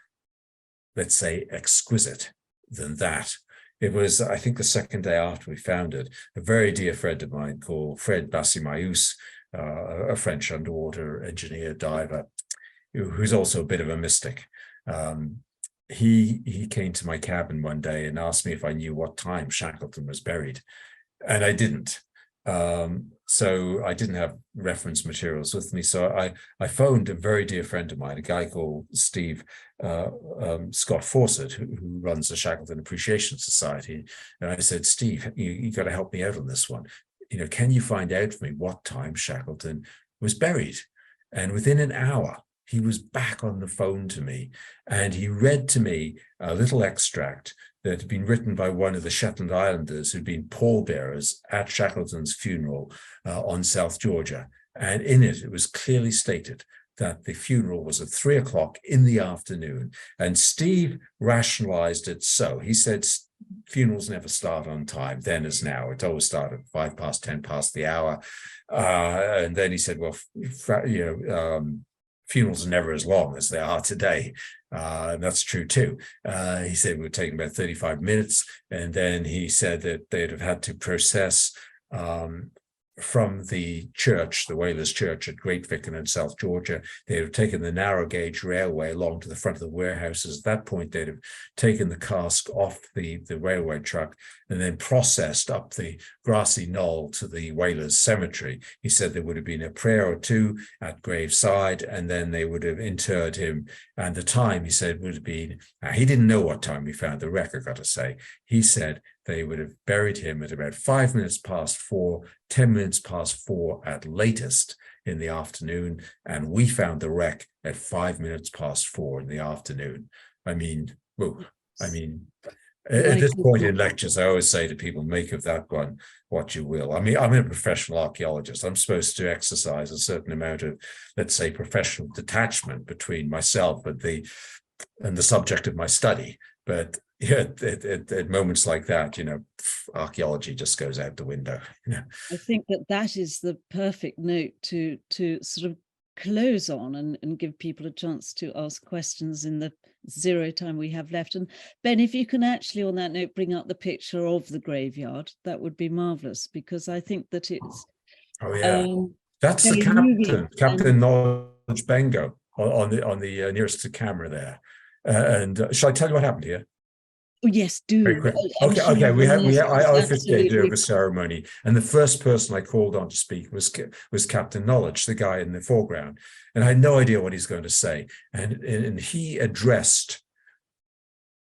B: let's say, exquisite than that. It was, I think, the second day after we found it, a very dear friend of mine called Fred Bassimayus, a French underwater engineer, diver, who's also a bit of a mystic. He came to my cabin one day and asked me if I knew what time Shackleton was buried, and I didn't. So I didn't have reference materials with me. So I phoned a very dear friend of mine, a guy called Steve Scott Fawcett, who runs the Shackleton Appreciation Society. And I said, Steve, you got to help me out on this one. Can you find out for me what time Shackleton was buried? And within an hour, he was back on the phone to me, and he read to me a little extract that had been written by one of the Shetland Islanders who'd been pallbearers at Shackleton's funeral on South Georgia. And in it, it was clearly stated that the funeral was at 3 o'clock in the afternoon. And Steve rationalized it so. He said, funerals never start on time, then as now. It always started at 5 past, 10 past the hour. And then he said, well, funerals are never as long as they are today. And that's true too. He said it would take about 35 minutes. And then he said that they'd have had to process from the church, the Whalers Church at Great Vicken in South Georgia. They'd have taken the narrow gauge railway along to the front of the warehouses. At that point, they'd have taken the cask off the railway truck and then processed up the grassy knoll to the Whalers Cemetery. He said there would have been a prayer or two at graveside, and then they would have interred him. And the time, he said, would have been, he didn't know what time we found the wreck, I got to say. He said they would have buried him at about 5 minutes past 4, 10 minutes past 4 at latest in the afternoon. And we found the wreck at 5 minutes past 4 in the afternoon. I mean, whoa. I mean, at this point in lectures, I always say to people, make of that one what you will. I mean, I'm a professional archaeologist. I'm supposed to exercise a certain amount of, let's say, professional detachment between myself and the subject of my study. But at moments like that, archaeology just goes out the window.
A: I think that is the perfect note to sort of close on and give people a chance to ask questions in the zero time we have left. And Ben, if you can actually on that note bring up the picture of the graveyard, that would be marvelous, because I think that it's
B: that's the captain, Captain Knowledge Bengo on the nearest to camera there. And shall I tell you what happened here?
A: Oh, yes, do.
B: Very quick. Okay. I officiated over ceremony, and the first person I called on to speak was Captain Knowledge, the guy in the foreground, and I had no idea what he's going to say. And he addressed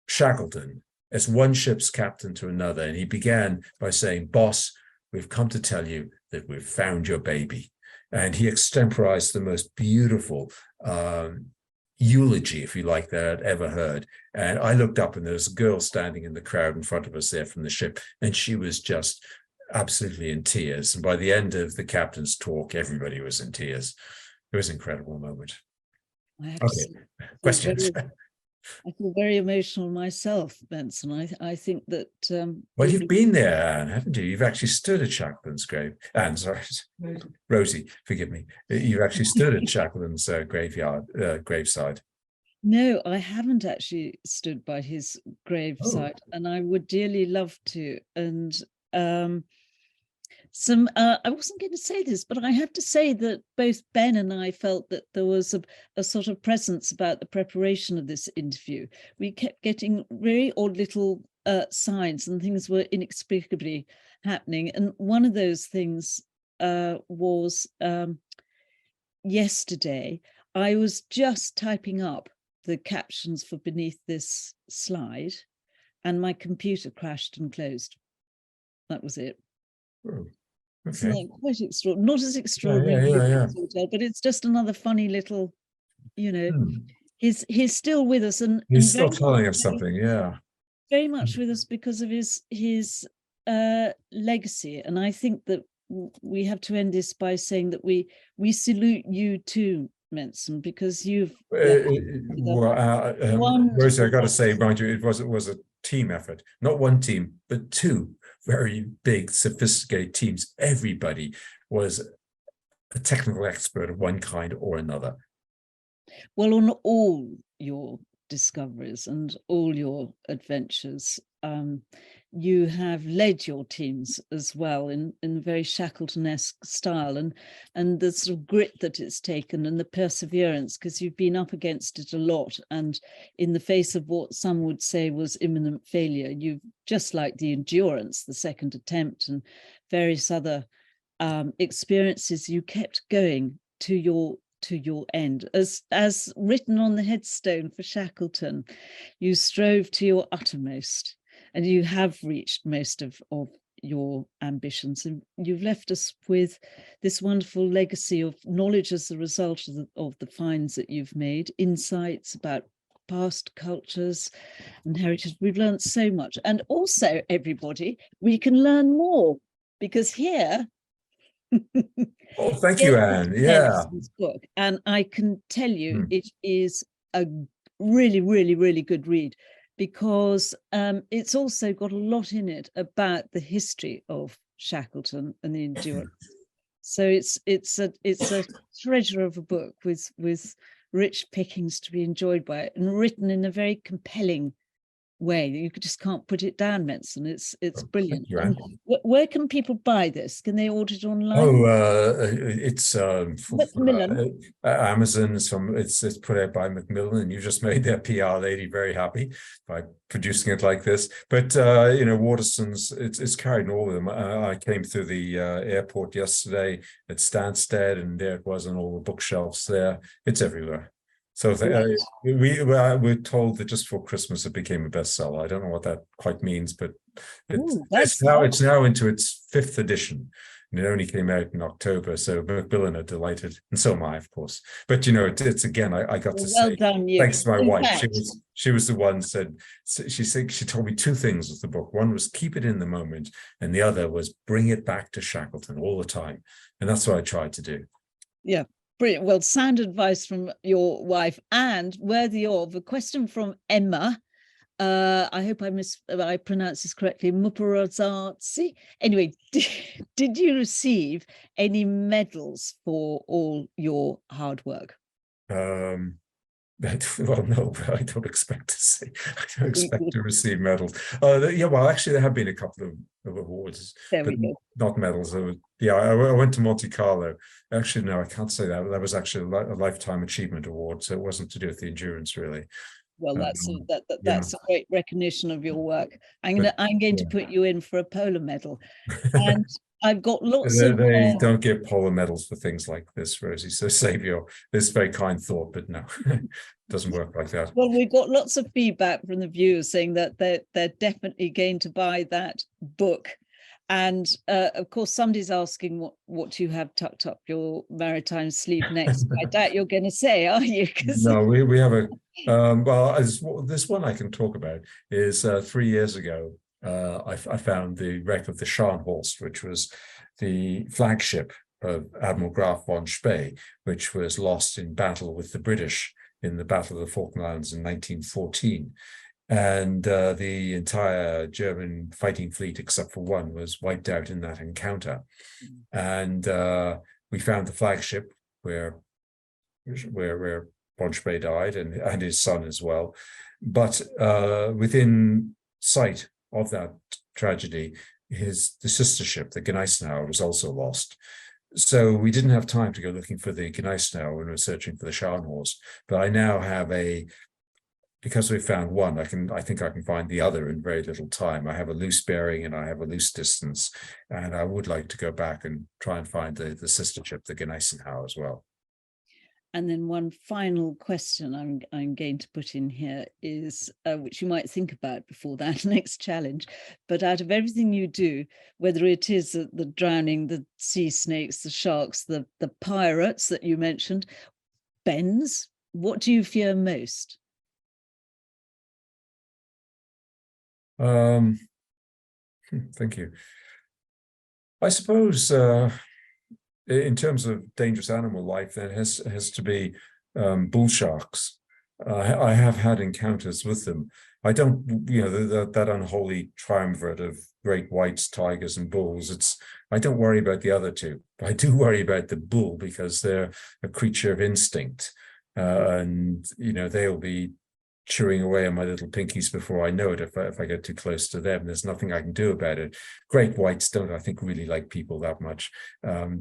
B: Shackleton as one ship's captain to another, and he began by saying, "Boss, we've come to tell you that we've found your baby," and he extemporized the most beautiful eulogy, if you like, that I'd ever heard. And I looked up and there was a girl standing in the crowd in front of us there from the ship, and she was just absolutely in tears. And by the end of the captain's talk, everybody was in tears. It was an incredible moment. Okay, questions?
A: I feel very emotional myself, Mensun. I think that...
B: well, you've been there, Anne, haven't you? You've actually stood at Shackleton's grave. Anne, sorry. Rosie, forgive me. You've actually stood at Shackleton's graveside. No,
A: I haven't actually stood by his graveside, and I would dearly love to. And I wasn't going to say this, but I have to say that both Ben and I felt that there was a sort of presence about the preparation of this interview. We kept getting very odd little signs, and things were inexplicably happening. And one of those things was yesterday. I was just typing up the captions for beneath this slide, and my computer crashed and closed. That was it.
B: Oh.
A: Okay. It's quite extraordinary, not as extraordinary, but it's just another funny little, he's still with us, and
B: he's still telling us something,
A: very much with us because of his legacy. And I think that we have to end this by saying that we salute you too, Mensun, because you've
B: Well, Rosie, I got to say, mind you, it was a team effort, not one team, but two very big, sophisticated teams. Everybody was a technical expert of one kind or another.
A: Well, on all your discoveries and all your adventures, you have led your teams as well in a very Shackleton-esque style, and the sort of grit that it's taken and the perseverance, because you've been up against it a lot, and in the face of what some would say was imminent failure, you've, just like the endurance, the second attempt, and various other experiences, you kept going to your end. As written on the headstone for Shackleton, you strove to your uttermost, and you have reached most of your ambitions, and you've left us with this wonderful legacy of knowledge as a result of the finds that you've made, insights about past cultures and heritage. We've learned so much, and also, everybody, we can learn more, because here
B: Oh, thank you, Anne. Yeah.
A: book, and I can tell you it is a really, really, really good read, because it's also got a lot in it about the history of Shackleton and the endurance. So it's a treasure of a book with rich pickings to be enjoyed by it, and written in a very compelling way. You just can't put it down, Mensun. It's brilliant.
B: You,
A: And where can people buy this? Can they order it online?
B: Oh, it's
A: Macmillan.
B: Amazon. It's put out by Macmillan, and you just made their PR lady very happy by producing it like this. But you know, Waterston's, it's carried all of them. I came through the airport yesterday at Stansted, and there it was on all the bookshelves there. It's everywhere. So we're told that just for Christmas it became a bestseller. I don't know what that quite means, but it's now into its 5th edition, and it only came out in October. So Macmillan are delighted, and so am I, of course. But you know, it's again, I got to say, thanks to my wife. She was the one she told me 2 things with the book. One was keep it in the moment, and the other was bring it back to Shackleton all the time, and that's what I tried to do.
A: Yeah. Brilliant. Well, sound advice from your wife, and worthy of a question from Emma. I hope I pronounced this correctly. Muparazatsi. Anyway, did you receive any medals for all your hard work?
B: Well, no, but I don't expect to see. I don't expect to receive medals. Yeah, well, actually, there have been a couple of awards, but not medals. Yeah, I went to Monte Carlo. Actually, no, I can't say that. That was actually a lifetime achievement award, so it wasn't to do with the endurance, really.
A: Well, that's a great recognition of your work. I'm going to put you in for a Polar medal, and I've got lots of.
B: They don't get Polar medals for things like this, Rosie. So save this very kind thought, but no, it doesn't work like that.
A: Well, we've got lots of feedback from the viewers saying that they're definitely going to buy that book. And of course, somebody's asking what you have tucked up your maritime sleeve next. I doubt you're going to say, are you?
B: No, we have a well, this one I can talk about is 3 years ago. I found the wreck of the Scharnhorst, which was the flagship of Admiral Graf von Spee, which was lost in battle with the British in the Battle of the Falkland Islands in 1914. And the entire German fighting fleet, except for one, was wiped out in that encounter. And we found the flagship where von Spee died, and his son as well. But within sight of that tragedy, the sister ship, the Gneisenauer, was also lost. So we didn't have time to go looking for the Gneisenauer when we were searching for the Scharnhorst. But I now have because we found one, I think I can find the other in very little time. I have a loose bearing and I have a loose distance, and I would like to go back and try and find the sister ship, the Gneisenauer, as well.
A: And then one final question I'm going to put in here is, which you might think about before that next challenge, but out of everything you do, whether it is the drowning, the sea snakes, the sharks, the pirates that you mentioned, bends, what do you fear most?
B: Thank you. I suppose in terms of dangerous animal life, then has to be bull sharks. I have had encounters with them. I don't, that unholy triumvirate of great whites, tigers, and bulls. I don't worry about the other two. I do worry about the bull because they're a creature of instinct, and they'll be chewing away on my little pinkies before I know it. If I get too close to them, there's nothing I can do about it. Great whites don't, I think, really like people that much.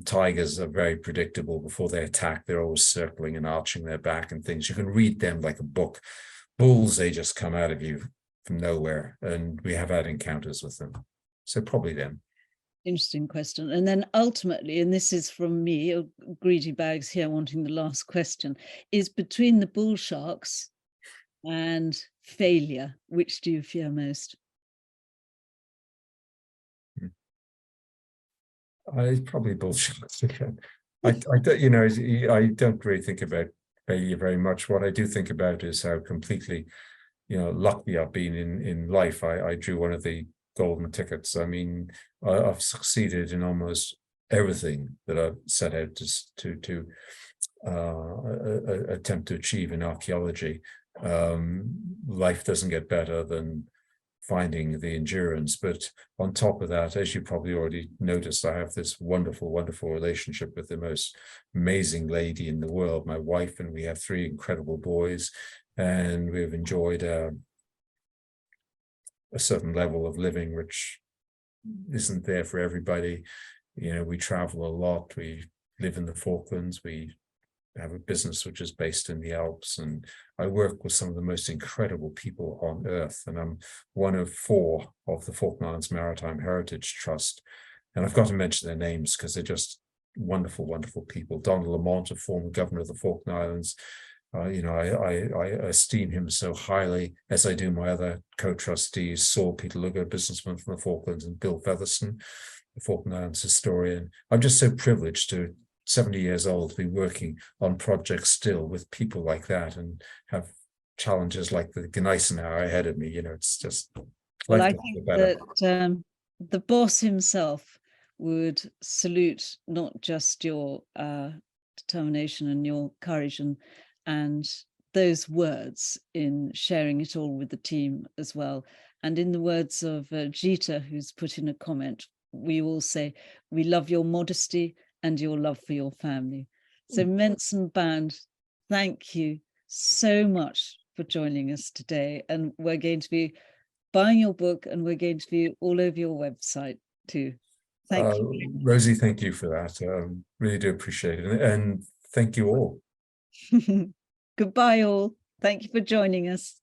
B: Tigers are very predictable. Before they attack, they're always circling and arching their back and things. You can read them like a book. Bulls, they just come out of you from nowhere, and we have had encounters with them. So probably them.
A: Interesting question. And then ultimately, and this is from me, Greedy Bags here wanting the last question, is between the bull sharks and failure, which do you fear most?
B: I probably bull sharks again. I don't really think about failure very much. What I do think about is how completely, lucky I've been in life. I drew one of the golden tickets. I mean, I've succeeded in almost everything that I've set out to attempt to achieve in archaeology. Life doesn't get better than finding the endurance. But on top of that, as you probably already noticed, I have this wonderful, wonderful relationship with the most amazing lady in the world, my wife, and we have 3 incredible boys, and we've enjoyed a certain level of living which isn't there for everybody. We travel a lot, we live in the Falklands, we have a business which is based in the Alps, and I work with some of the most incredible people on earth, and I'm one of 4 of the Falkland Islands Maritime Heritage Trust, and I've got to mention their names because they're just wonderful, wonderful people. Donald Lamont, a former governor of the Falkland Islands, I esteem him so highly, as I do my other co-trustees, Saul Peter Lugo, businessman from the Falklands, and Bill Featherstone, the Falkland Islands historian. I'm just so privileged to 70 years old to be working on projects still with people like that and have challenges like the Gneisenau hour ahead of me. It's just,
A: well, I think that the boss himself would salute not just your determination and your courage and those words in sharing it all with the team as well. And in the words of Jita, who's put in a comment, we all say, we love your modesty and your love for your family. So Mensun Band, thank you so much for joining us today. And we're going to be buying your book, and we're going to be all over your website too. Thank you.
B: Rosie, thank you for that. Really do appreciate it. And thank you all.
A: Goodbye all. Thank you for joining us.